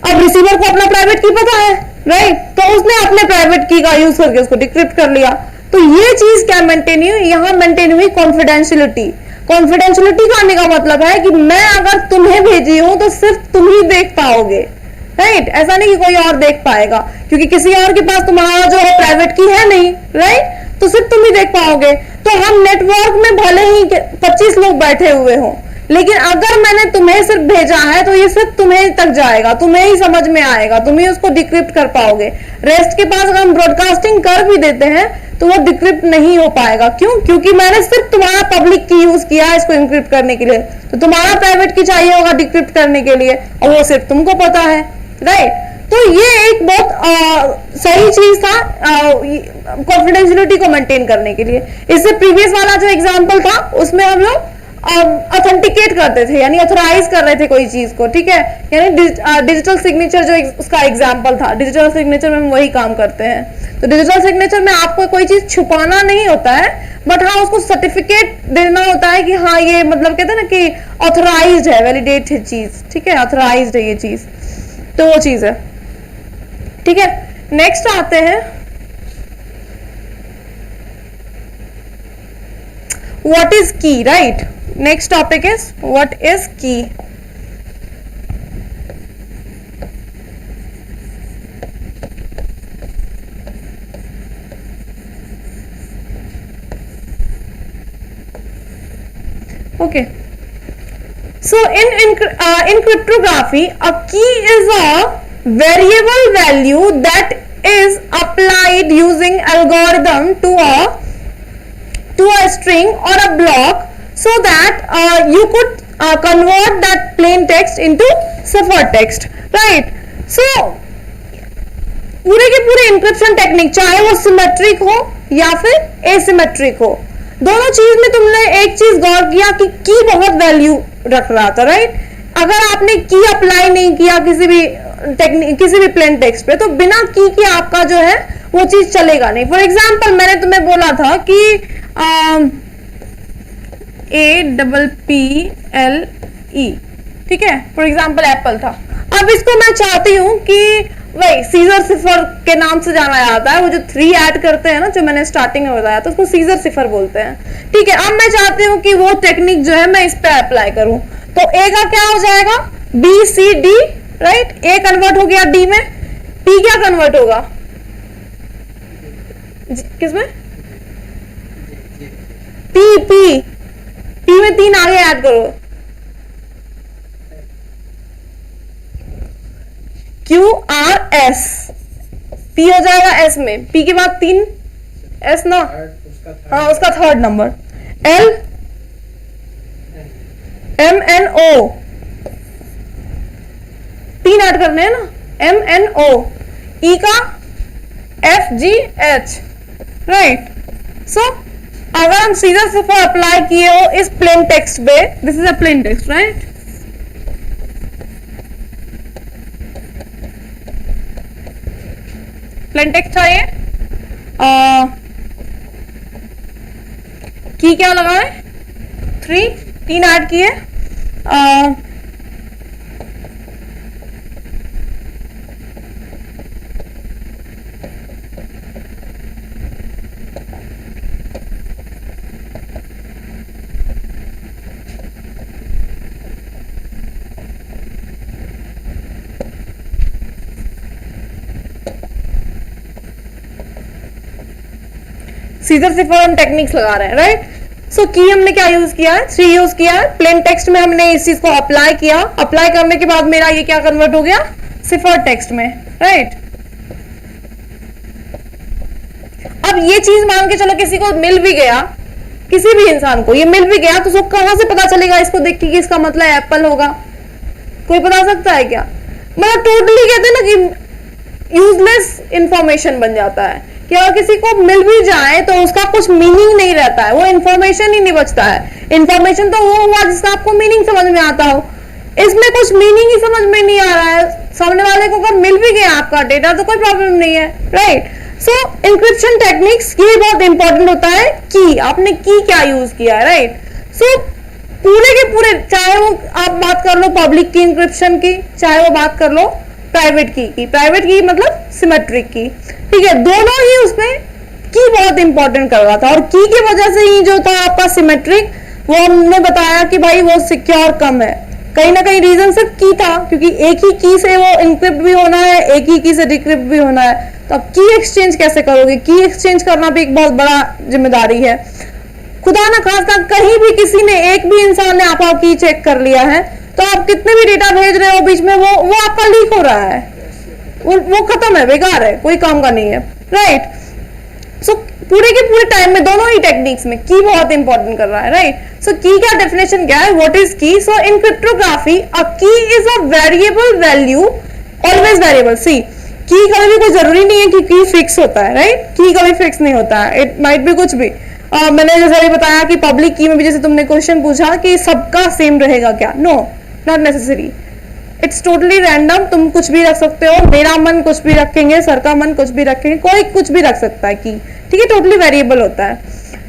अब रिसीवर को अपना प्राइवेट की पता है, राइट, तो उसने अपने प्राइवेट की का यूज करके उसको डिक्रिप्ट कर लिया। तो ये चीज क्या मेंटेन हुई, यहाँ मेंटेन हुई कॉन्फिडेंशियलिटी। कॉन्फिडेंशियलिटी करने का मतलब है कि मैं अगर तुम्हें भेजी हूं तो सिर्फ तुम ही देख पाओगे, राइट, ऐसा नहीं कि कोई और देख पाएगा, क्योंकि किसी और के पास तुम्हारा जो है प्राइवेट की है नहीं, राइट, तो सिर्फ तुम ही देख पाओगे। तो हम नेटवर्क में भले ही 25 लोग बैठे हुए हों, लेकिन अगर मैंने तुम्हें सिर्फ भेजा है तो ये सिर्फ तुम्हें तक जाएगा, तुम्हें ही समझ में आएगा, तुम ही उसको डिक्रिप्ट कर पाओगे। रेस्ट के पास अगर हम ब्रॉडकास्टिंग कर भी देते हैं तो वो डिक्रिप्ट नहीं हो पाएगा। क्यों? क्योंकि मैंने सिर्फ तुम्हारा पब्लिक की यूज किया है इसको इंक्रिप्ट करने के लिए, तो तुम्हारा प्राइवेट की चाहिए होगा डिक्रिप्ट करने के लिए, और वो सिर्फ तुमको पता है, राइट। तो ये एक बहुत सही चीज था कॉन्फिडेंशियलिटी को मेंटेन करने के लिए। इससे प्रीवियस वाला जो एग्जांपल था उसमें हम लोग ऑथेंटिकेट करते थे, यानी ऑथराइज कर रहे थे कोई चीज को, ठीक है, यानी डिजिटल सिग्नेचर जो उसका एग्जांपल था, डिजिटल सिग्नेचर में हम वही काम करते हैं। तो डिजिटल सिग्नेचर में आपको कोई चीज छुपाना नहीं होता है, बट हाँ उसको सर्टिफिकेट देना होता है कि हाँ ये मतलब कहते हैं ना कि ऑथराइज्ड है, वैलिडेट है चीज, ठीक है, ऑथराइज्ड है ये चीज, तो वो चीज है, ठीक है। नेक्स्ट आते हैं, व्हाट इज की, right. Next topic is what is key. Okay. So in cryptography, a key is a variable value that is applied using algorithm to a string or a block, so that you could convert that plain text into cipher text, right. So पूरे के पूरे encryption technique, चाहे वो symmetric हो या फिर asymmetric हो, दोनों चीज में तुमने एक चीज गौर किया कि की बहुत वैल्यू रख रहा था, राइट। अगर आपने की अप्लाई नहीं किया किसी भी प्लेन टेक्स्ट पे, तो बिना की के आपका जो है वो चीज चलेगा नहीं। फॉर एग्जाम्पल मैंने तुम्हें बोला था कि APPLE, ठीक है, फॉर एग्जाम्पल एप्पल था। अब इसको मैं चाहती हूं कि वही सीजर सिफर के नाम से जाना जाता है, वो जो 3 ऐड करते हैं ना, जो मैंने स्टार्टिंग में बताया था, उसको सीजर सिफर बोलते हैं, ठीक है। अब मैं चाहती हूँ कि वो टेक्निक जो है मैं इस पे अप्लाई करूं, तो ए का क्या हो जाएगा, BCD, राइट, ए कन्वर्ट हो गया डी में, पी क्या कन्वर्ट होगा, किसमें, पी में 3 आगे ऐड करो, QRS, पी हो जाएगा एस में, पी के बाद 3 एस ना, हाँ उसका third number, L MNO, 3 add करने हैं ना, MNO, E का FGH, राइट। सो अगर हम सीधा सिफर अप्लाई किए हो इस प्लेन टेक्स्ट पे, this is a plain text, right, plain text है ये, की क्या लगा है 3 3 ऐड किए, सीजर सिफर हम टेक्निक्स लगा रहे हैं, राइट। सो की हमने क्या यूज किया है, 3 यूज किया है। प्लेन टेक्स्ट में हमने इस चीज को अप्लाई किया, अप्लाई करने के बाद मेरा ये क्या कन्वर्ट हो गया, सिफर टेक्स्ट में, राइट। अब ये चीज मान के चलो किसी को मिल भी गया, किसी भी इंसान को ये मिल भी गया, तो उसको कहां से पता चलेगा इसको देख के कि इसका मतलब एप्पल होगा? कोई बता सकता है क्या? मतलब टोटली कहते हैं ना कि यूजलेस इंफॉर्मेशन बन जाता है कि अगर किसी को मिल भी जाए तो उसका कुछ मीनिंग नहीं रहता है, वो इंफॉर्मेशन ही नहीं बचता है। इंफॉर्मेशन तो वो हुआ जिसका आपको मीनिंग समझ में आता हो, इसमें कुछ मीनिंग ही समझ में नहीं आ रहा है। सामने वाले को अगर मिल भी गया आपका डेटा तो कोई प्रॉब्लम नहीं है, राइट। सो इंक्रिप्शन टेक्निक्स ये बहुत इंपॉर्टेंट होता है। की आपने की क्या यूज किया है, राइट। सो पूरे के पूरे, चाहे वो आप बात कर लो पब्लिक की इंक्रिप्शन की, चाहे वो बात कर लो प्राइवेट की, प्राइवेट की मतलब सिमेट्रिक की, ठीक है, दोनों ही उसमें की बहुत इंपॉर्टेंट कर रहा था। और की की वजह से ही जो था आपका सिमेट्रिक, वो हमने बताया कि भाई वो सिक्योर कम है। कहीं ना कहीं रीजन सिर्फ की था, क्योंकि एक ही की से वो इंक्रिप्ट भी होना है, एक ही की से डिक्रिप्ट भी होना है। तो अब की एक्सचेंज कैसे करोगे? की एक्सचेंज करना भी एक बहुत बड़ा जिम्मेदारी है। खुदा ना खास्ता कहीं भी किसी ने, एक भी इंसान ने आपका की चेक कर लिया है, तो आप कितने भी डेटा भेज रहे हो बीच में, वो आपका लीक हो रहा है, वो खत्म है, बेकार है, कोई काम का नहीं है, राइट। सो पूरे के पूरे टाइम में दोनों ही टेक्निक्स में की बहुत इंपॉर्टेंट कर रहा है, राइट। सो की का डेफिनेशन क्या है, व्हाट इज की? सो इन cryptography a key is a variable value, always variable. See key कभी भी कोई जरूरी नहीं है कि की फिक्स होता है, राइट। की कभी फिक्स नहीं होता है, इट माइट भी कुछ भी। मैंने जैसे अभी बताया कि पब्लिक की में भी जैसे तुमने क्वेश्चन पूछा कि सबका सेम रहेगा क्या, no not necessary, it's totally random. तुम कुछ भी रख सकते हो, मेरा मन कुछ भी रखेंगे, सर का मन कुछ भी रखेंगे, कोई कुछ भी रख सकता है की, ठीक है, टोटली वेरिएबल होता है।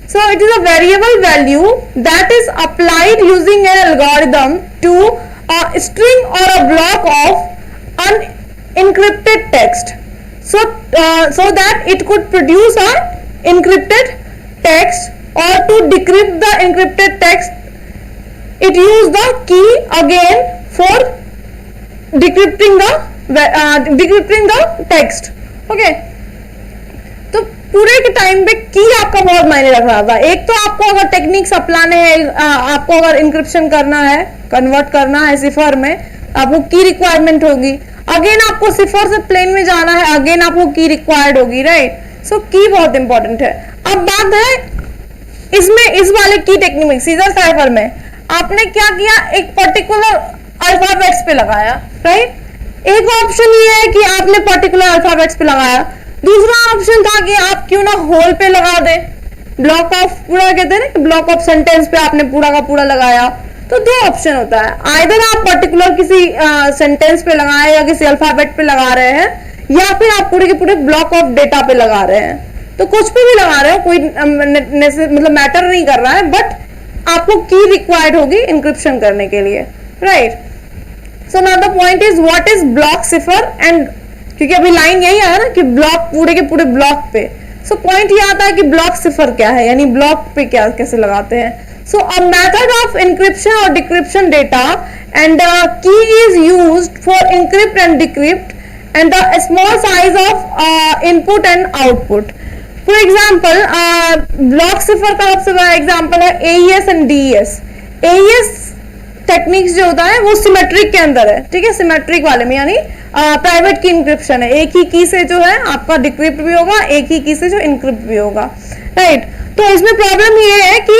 So it is a variable value that is applied using an algorithm to a string और a block of unencrypted text, so that it could produce a encrypted text, or to decrypt the encrypted text it use the key again for decrypting the text, okay। तो पूरे के time पे की आपका बहुत मायने रख रहा था। एक तो आपको अगर टेक्निक्स अपनाने हैं, आपको अगर इंक्रिप्शन करना है, कन्वर्ट करना है सिफर में, आपको की रिक्वायरमेंट होगी। अगेन आपको सिफर से प्लेन में जाना है, अगेन आपको की रिक्वायर्ड होगी, राइट। सो की बहुत इंपॉर्टेंट है। अब बात है इसमें, इस वाले की टेक्निक में, सीजर साइफर में आपने क्या किया, एक पर्टिकुलर अल्फाबेट्स पे लगाया, राइट। एक ऑप्शन ये है कि आपने पर्टिकुलर अल्फाबेट्स पे लगाया, दूसरा ऑप्शन था कि आप क्यों ना होल पे लगा दे, ब्लॉक ऑफ पूरा कहते हैं ना, ब्लॉक ऑफ सेंटेंस पे आपने पूरा का पूरा लगाया। तो दो ऑप्शन होता है, आइदर आप पर्टिकुलर किसी सेंटेंस पे लगाए या किसी अल्फाबेट पे लगा रहे हैं, या फिर आप पूरे के पूरे ब्लॉक ऑफ डेटा पे लगा रहे हैं। तो कुछ पे भी लगा रहे हो, कोई मतलब मैटर नहीं कर रहा है, बट आपको की रिक्वायर्ड होगी इंक्रिप्शन करने के लिए, right. So now the point is what is block cipher, and क्योंकि अभी लाइन यही आया ना कि ब्लॉक पूरे के पूरे ब्लॉक पे, सो पॉइंट ये आता है कि ब्लॉक सिफर क्या है, यानी ब्लॉक पे क्या कैसे लगाते हैं। So a method of encryption or decryption data, and the key is used for encrypt and decrypt, and the small size of input and output. For example, block cipher का सबसे बड़ा एग्जाम्पल है AES and DES. AES techniques जो होता है वो symmetric के अंदर है, ठीक है, सिमेट्रिक वाले में, यानी प्राइवेट की इंक्रिप्शन है, एक ही की से जो है आपका डिक्रिप्ट भी होगा, एक ही की से जो इनक्रिप्ट भी होगा, राइट। तो इसमें प्रॉब्लम ये है कि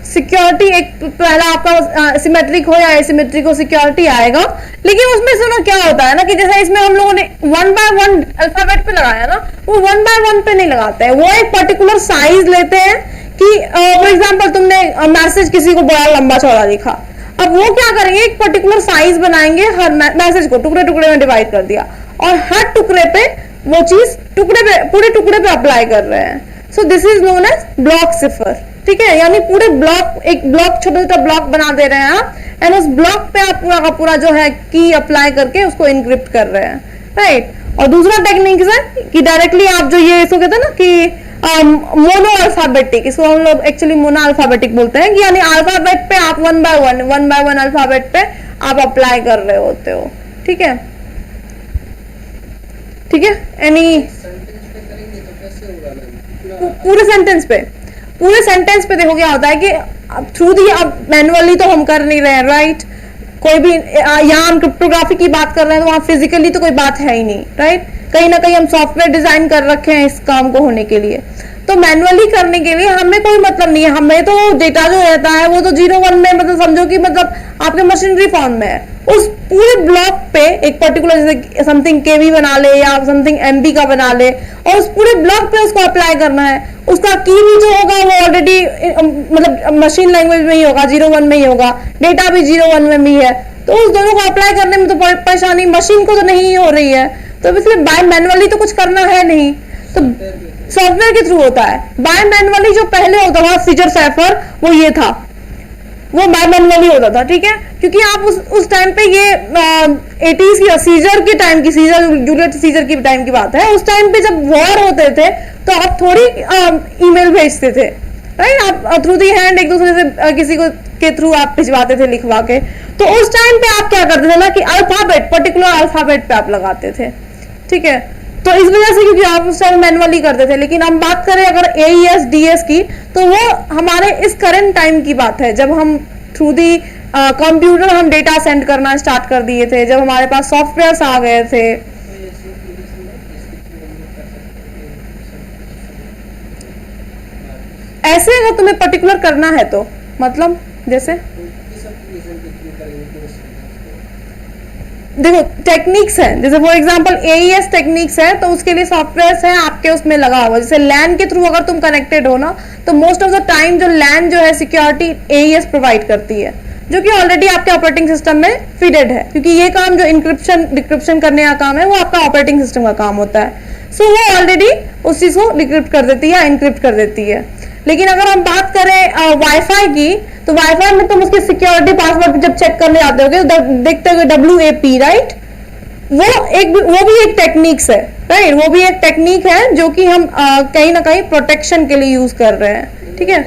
सिक्योरिटी एक पहला आपका सिमेट्रिक हो या एसिमेट्रिक हो, सिक्योरिटी आएगा। लेकिन उसमें सुनो क्या होता है ना कि जैसे इसमें हम लोगों ने 1 by 1 अल्फाबेट पे लगाया ना, वो 1 by 1 पे नहीं लगाते हैं, वो एक पर्टिकुलर साइज लेते हैं कि फॉर एग्जांपल तुमने मैसेज किसी को बड़ा लंबा चौड़ा लिखा, अब वो क्या करेंगे, एक पर्टिकुलर साइज बनाएंगे, हर मैसेज को टुकड़े टुकड़े में डिवाइड कर दिया, और हर टुकड़े पे वो चीज पूरे टुकड़े पे अप्लाई कर रहे हैं। So this is known as block cipher, ठीक है, यानी पूरे ब्लॉक, एक ब्लॉक छोटा छोटा ब्लॉक बना दे रहे हैं आप, एंड उस ब्लॉक पे आप पूरा का पूरा जो है की अप्लाई करके उसको इनक्रिप्ट कर रहे हैं, राइट। और दूसरा टेक्निक है कि डायरेक्टली आप जो ये इसको कहते हैं ना कि मोनो अल्फाबेटिक, इसको हम लोग एक्चुअली मोनो अल्फाबेटिक बोलते हैं, कि यानी अल्फाबेट पे आप वन बाय वन अल्फाबेट पे आप अप्लाई कर रहे होते हो, ठीक है, ठीक है। एनी पूरे सेंटेंस पे देखो क्या होता है कि थ्रू दी, अब मैनुअली तो हम कर नहीं रहे हैं, राइट। कोई भी यहाँ हम क्रिप्टोग्राफी की बात कर रहे हैं तो वहां फिजिकली तो कोई बात है ही नहीं, राइट। कहीं ना कहीं हम सॉफ्टवेयर डिजाइन कर रखे हैं इस काम को होने के लिए, तो मैनुअली करने के लिए हमें कोई मतलब नहीं है, हमें तो डेटा जो रहता है वो तो 0 1 में, मतलब समझो कि मतलब आपके मशीनरी फॉर्म में है, उस पूरे ब्लॉक पे एक पर्टिकुलर जैसे समथिंग केवी बना ले या समथिंग एमबी का बना ले, और उस पूरे ब्लॉक पे उसको अप्लाई करना है। उसका की भी जो होगा वो ऑलरेडी मतलब मशीन लैंग्वेज में ही होगा, 0 1 में ही होगा, डेटा भी 0 1 में भी है, तो उस दोनों को अप्लाई करने में तो परेशानी मशीन को तो नहीं हो रही है, तो इसलिए बाय मैनुअली तो कुछ करना है नहीं, तो सॉफ्टवेयर के थ्रू होता है। बाय मैनुअली जो पहले होता था सीजर साइफर, वो ये था, वो बाय मैनुअली होता था, ठीक है, क्योंकि आप उस टाइम पे ये 80s की सीजर के टाइम की, जूलियट सीजर की टाइम की बात है, उस टाइम पे जब वॉर होते थे तो आप थोड़ी ईमेल भेजते थे, राइट, आप थ्रू दी हैंड एक दूसरे से किसी को के थ्रू आप भिजवाते थे लिखवा के, तो उस टाइम पे आप क्या करते थे ना कि अल्फाबेट, पर्टिकुलर अल्फाबेट पे आप लगाते थे, ठीक है। तो इस वजह से, क्योंकि आप उस टाइम मैनुअली करते थे, लेकिन हम बात करें अगर AES DS की, तो वो हमारे इस करंट टाइम की बात है, जब हम थ्रू दी कंप्यूटर हम डेटा सेंड करना स्टार्ट कर दिए थे, जब हमारे पास सॉफ्टवेयर आ गए थे। ऐसे अगर तुम्हें पर्टिकुलर करना है तो मतलब जैसे देखो टेक्निक्स हैं, जैसे फॉर एग्जांपल AES टेक्निक्स है, तो उसके लिए सॉफ्टवेयर है आपके उसमें लगा हुआ, जैसे LAN के थ्रू अगर तुम कनेक्टेड हो ना, तो मोस्ट ऑफ द टाइम जो LAN जो है सिक्योरिटी AES प्रोवाइड करती है, जो कि ऑलरेडी आपके ऑपरेटिंग सिस्टम में फीडेड है, क्योंकि ये काम जो इंक्रिप्शन डिक्रिप्शन करने का काम है वो आपका ऑपरेटिंग सिस्टम का काम होता है, सो वो ऑलरेडी उस चीज को डिक्रिप्ट कर देती है, इंक्रिप्ट कर देती है। लेकिन अगर हम बात करें वाईफाई की, तो वाईफाई में तुम उसके सिक्योरिटी पासवर्ड जब चेक करने आते होगे तो देखते होगे WAP, राइट, वो भी एक टेक्निक्स है, राइट, वो भी एक टेक्निक है जो कि हम कहीं ना कहीं प्रोटेक्शन के लिए यूज कर रहे हैं, ठीक है।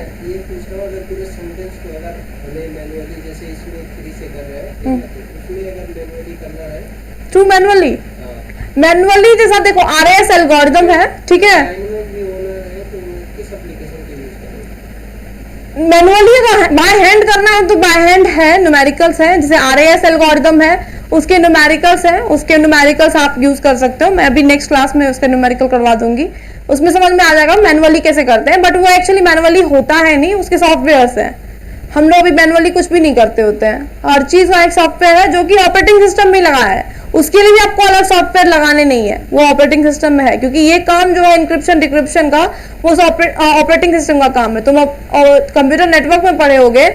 ट्रू मैनुअली जैसा देखो RAS एल्गोरिथम है, ठीक है, मैनुअली अगर बाय हैंड करना है तो बाय हैंड है, न्यूमेरिकल्स है, जैसे RAS एल्गोरिथम है उसके न्यूमेरिकल्स है, उसके न्यूमेरिकल्स आप यूज कर सकते हो, मैं अभी नेक्स्ट क्लास में उसके न्यूमेरिकल करवा दूंगी, उसमें समझ में आ जाएगा मैनुअली कैसे करते हैं, बट वो एक्चुअली मैनुअली होता है नहीं, उसके सॉफ्टवेयर्स हैं, हम लोग अभी मैनुअली कुछ भी नहीं करते होते हैं, हर चीज का एक सॉफ्टवेयर है जो कि ऑपरेटिंग सिस्टम में लगा है, उसके लिए भी आपको अलग सॉफ्टवेयर लगाने नहीं है, वो ऑपरेटिंग सिस्टम में है, क्योंकि ये काम जो है इंक्रिप्शन डिक्रिप्शन का वो ऑपरेटिंग सिस्टम का काम है। तुम कंप्यूटर नेटवर्क में पढ़े होगे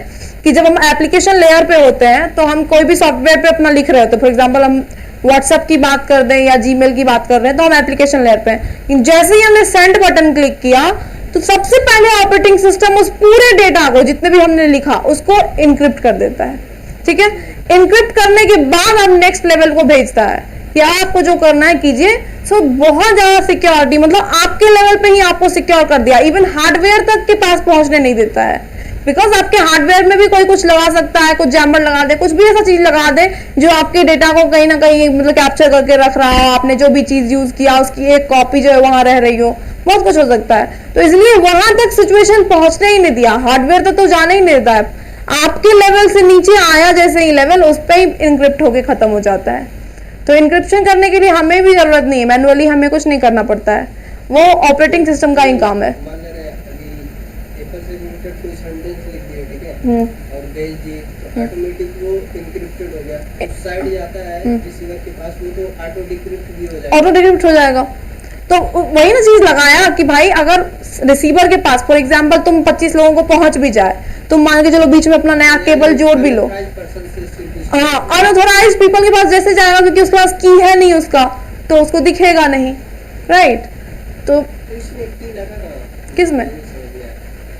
कि जब हम एप्लीकेशन लेयर पे होते हैं तो हम कोई भी सॉफ्टवेयर पे अपना लिख रहे होते हैं, फॉर एग्जाम्पल हम व्हाट्सएप की बात कर दें या जीमेल की बात कर रहे हैं तो हम एप्लीकेशन लेयर पे हैं, जैसे ही हमने सेंड बटन क्लिक किया तो सबसे पहले ऑपरेटिंग सिस्टम उस पूरे डेटा को जितने भी हमने लिखा उसको इनक्रिप्ट कर देता है, ठीक है। इनक्रिप्ट करने के बाद हम नेक्स्ट लेवल को भेजता है कि आपको जो करना है कीजिए। सो बहुत ज्यादा सिक्योरिटी, मतलब आपके लेवल पे ही आपको सिक्योर कर दिया, इवन हार्डवेयर तक के पास पहुंचने नहीं देता है, बिकॉज आपके हार्डवेयर में भी कोई कुछ लगा सकता है, कुछ जैमर लगा दे, कुछ भी ऐसा चीज लगा दे जो आपके डेटा को कहीं ना कहीं मतलब कैप्चर करके रख रहा हो, आपने जो भी चीज यूज किया उसकी एक कॉपी जो है वहां रह रही हो, बहुत कुछ हो सकता है। तो इसलिए वहां तक सिचुएशन पहुंचने ही नहीं दिया, हार्डवेयर तक तो जाने ही नहीं देता है, आपके लेवल से नीचे आया जैसे ही लेवल उस पर ही इनक्रिप्ट होके खत्म हो जाता है। तो इनक्रिप्शन करने के लिए हमें भी जरूरत नहीं है, मैनुअली हमें कुछ नहीं करना पड़ता है, वो ऑपरेटिंग सिस्टम का ही काम है। और भेज दिए तो ऑटोमेटिक वो इंक्रिप्टेड हो गया, उस साइड जाता है रिसीवर के पास, वो तो ऑटो डिक्रिप्ट भी हो जाएगा, ऑटो डिक्रिप्ट हो जाएगा। तो वही ना चीज लगाया कि भाई अगर रिसीवर के पास फॉर एग्जांपल तुम 25 लोगों को पहुंच भी जाए, तुम मान के चलो बीच में अपना नया केबल जोड़ भी लो, हाँ, अनऑथोराइज्ड पीपल के पास जैसे जाएगा क्योंकि उसके पास की है नहीं उसका, तो उसको दिखेगा नहीं, राइट। तो किस में,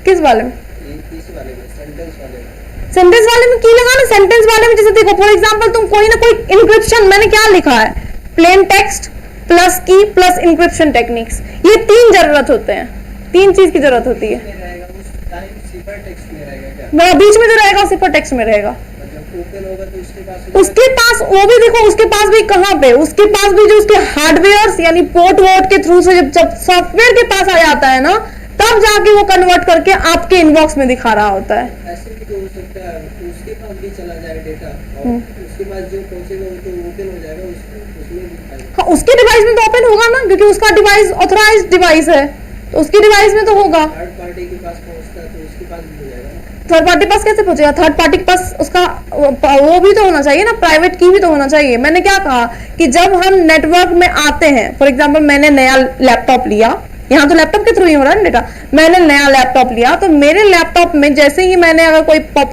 किस वाले में, इस वाले में सेंटेंस वाले में सेंटेंस वाले में की लगाना, सेंटेंस वाले में जैसे देखो फॉर एग्जांपल तुम कोई ना कोई इंक्रिप्शन, मैंने क्या लिखा है, प्लेन टेक्स्ट प्लस की प्लस इंक्रिप्शन टेक्निक्स, ये 3 जरूरत होते हैं, 3 चीज की जरूरत होती है। में रहेगा उस टाइम सिपर टेक्स्ट में रहेगा क्या? बीच में जो रहेगा सिपर टेक्स्ट में रहेगा। जब ओपन होगा तो उसके पास वो भी देखो, उसके पास भी कहाँ पे, उसके पास भी जो उसके हार्डवेयर यानी पोर्ट वोर्ट के थ्रू से जब सॉफ्टवेयर के पास आ जाता है ना, तब जाके वो कन्वर्ट करके आपके इनबॉक्स में दिखा रहा होता है। ऐसे भी तो हो सकता है उसके पास भी चला जाए डेटा और उसके पास जो पहुंचेगा वो तो ओपन हो जाएगा, उसमें दिखाएगा। हाँ, उसके डिवाइस में तो ओपन होगा ना, क्योंकि उसका डिवाइस ऑथराइज्ड डिवाइस है, तो उसके डिवाइस में तो होगा। थर्ड पार्टी के पास पहुंचता है तो उसके पास भी हो जाएगा। थर्ड पार्टी पास कैसे पहुंचेगा? थर्ड पार्टी के पास उसका वो भी तो होना चाहिए ना, प्राइवेट की भी तो होना चाहिए। मैंने क्या कहा कि जब हम नेटवर्क में आते हैं, फॉर एग्जांपल मैंने नया लैपटॉप लिया, यहाँ तो लैपटॉप के थ्रू ही हो रहा है डेटा, मैंने नया लैपटॉप लिया, तो मेरे लैपटॉप में जैसे ही मैंने अगर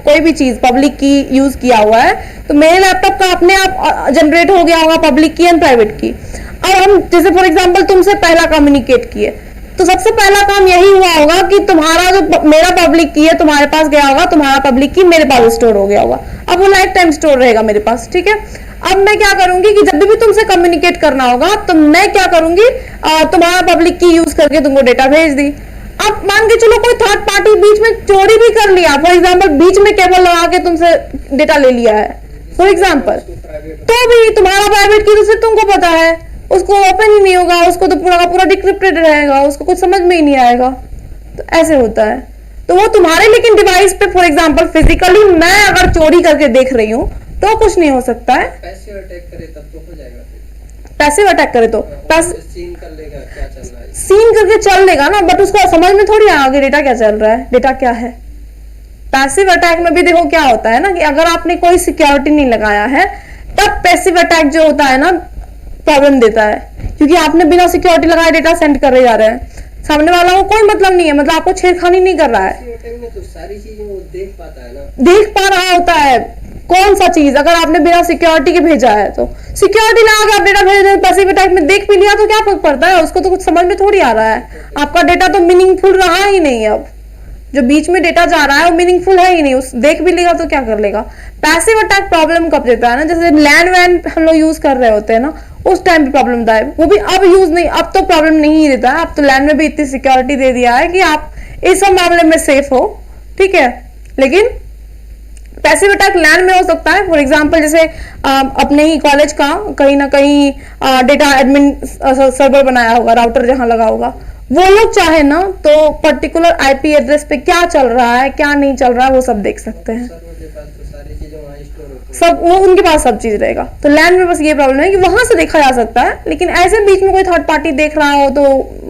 कोई भी चीज पब्लिक की यूज किया हुआ है, तो मेरे लैपटॉप का अपने आप जनरेट हो गया होगा पब्लिक की एंड प्राइवेट की। अब हम जैसे फॉर एग्जाम्पल तुमसे पहला कम्युनिकेट किए, तो सबसे पहला काम यही हुआ होगा कि तुम्हारा जो मेरा पब्लिक की है तुम्हारे पास गया होगा, तुम्हारा पब्लिक की मेरे पास स्टोर हो गया होगा। अब वो लाइफ टाइम स्टोर रहेगा मेरे पास, ठीक है। अब मैं क्या करूंगी कि जब भी तुमसे कम्युनिकेट करना होगा तो मैं क्या करूंगी, तुम्हारा पब्लिक की यूज करके तुमको डेटा भेज दी। अब मान के चलो कोई थर्ड पार्टी बीच में चोरी भी कर लिया, फॉर एग्जाम्पल बीच में केबल लगा के तुमसे डेटा ले लिया है फॉर एग्जाम्पल, तो भी तुम्हारा प्राइवेट की तो सिर्फ तुमको पता है, उसको ओपन ही नहीं होगा, उसको तो पूरा का पूरा डिक्रिप्टेड रहेगा, उसको कुछ समझ में ही नहीं आएगा। तो ऐसे होता है। तो वो तुम्हारे लेकिन डिवाइस पे फॉर एग्जांपल फिजिकली मैं अगर चोरी करके देख रही हूँ तो कुछ नहीं हो सकता है। पैसिव अटैक करे तब तो हो जाएगा। पैसिव अटैक करे तो सीन कर लेगा क्या चल रहा है, सीन करके चल लेगा ना, बट उसको समझ में थोड़ी आएगा डेटा क्या चल रहा है, डेटा क्या है। पैसिव अटैक में भी देखो क्या होता है ना कि अगर आपने कोई सिक्योरिटी नहीं लगाया है तब पैसिव अटैक जो होता है ना प्रॉब्लम देता है, क्योंकि आपने बिना सिक्योरिटी लगाए डेटा सेंड कर जा रहे हैं, सामने वाला को कोई मतलब नहीं है, मतलब आपको छेड़खानी नहीं कर रहा है, तो सारी चीजें वो देख पाता है ना, देख पा रहा होता है कौन सा चीज। अगर आपने बिना सिक्योरिटी के भेजा है तो सिक्योरिटी लगा के आप डेटा भेज रहे, पैसिव अटैक में देख भी लिया तो क्या फर्क पड़ता है, उसको तो कुछ समझ में थोड़ी आ रहा है। आपका डेटा तो मीनिंगफुल रहा ही नहीं, अब जो बीच में डेटा जा रहा है वो मीनिंगफुल है ही नहीं, उस देख भी लेगा तो क्या कर लेगा। पैसिव अटैक प्रॉब्लम कब देता है ना, जैसे लैंड वैन हम लोग यूज कर रहे होते हैं ना, उस टाइम पे प्रॉब्लम होता है, वो भी अब यूज नहीं, अब तो प्रॉब्लम नहीं ही देता है, अब तो लैंड में भी इतनी सिक्योरिटी दे दिया है कि आप इस सब मामले में सेफ हो, ठीक है। लेकिन पैसिव अटैक लैंड में हो सकता है, फॉर एग्जांपल जैसे अपने ही कॉलेज का कहीं ना कहीं डेटा एडमिन सर्वर बनाया होगा, राउटर जहां लगा होगा, वो लोग चाहे ना तो पर्टिकुलर आईपी एड्रेस पे क्या चल रहा है क्या नहीं चल रहा है वो सब देख सकते हैं, सब वो उनके पास सब चीज रहेगा। तो लैंड में बस ये प्रॉब्लम है कि वहां से देखा जा सकता है, लेकिन ऐसे बीच में कोई थर्ड पार्टी देख रहा हो तो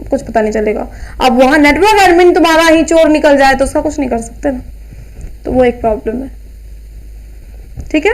कुछ पता नहीं चलेगा। अब वहां नेटवर्क एडमिन तुम्हारा ही चोर निकल जाए तो उसका कुछ नहीं कर सकते ना, तो वो एक प्रॉब्लम है, ठीक है।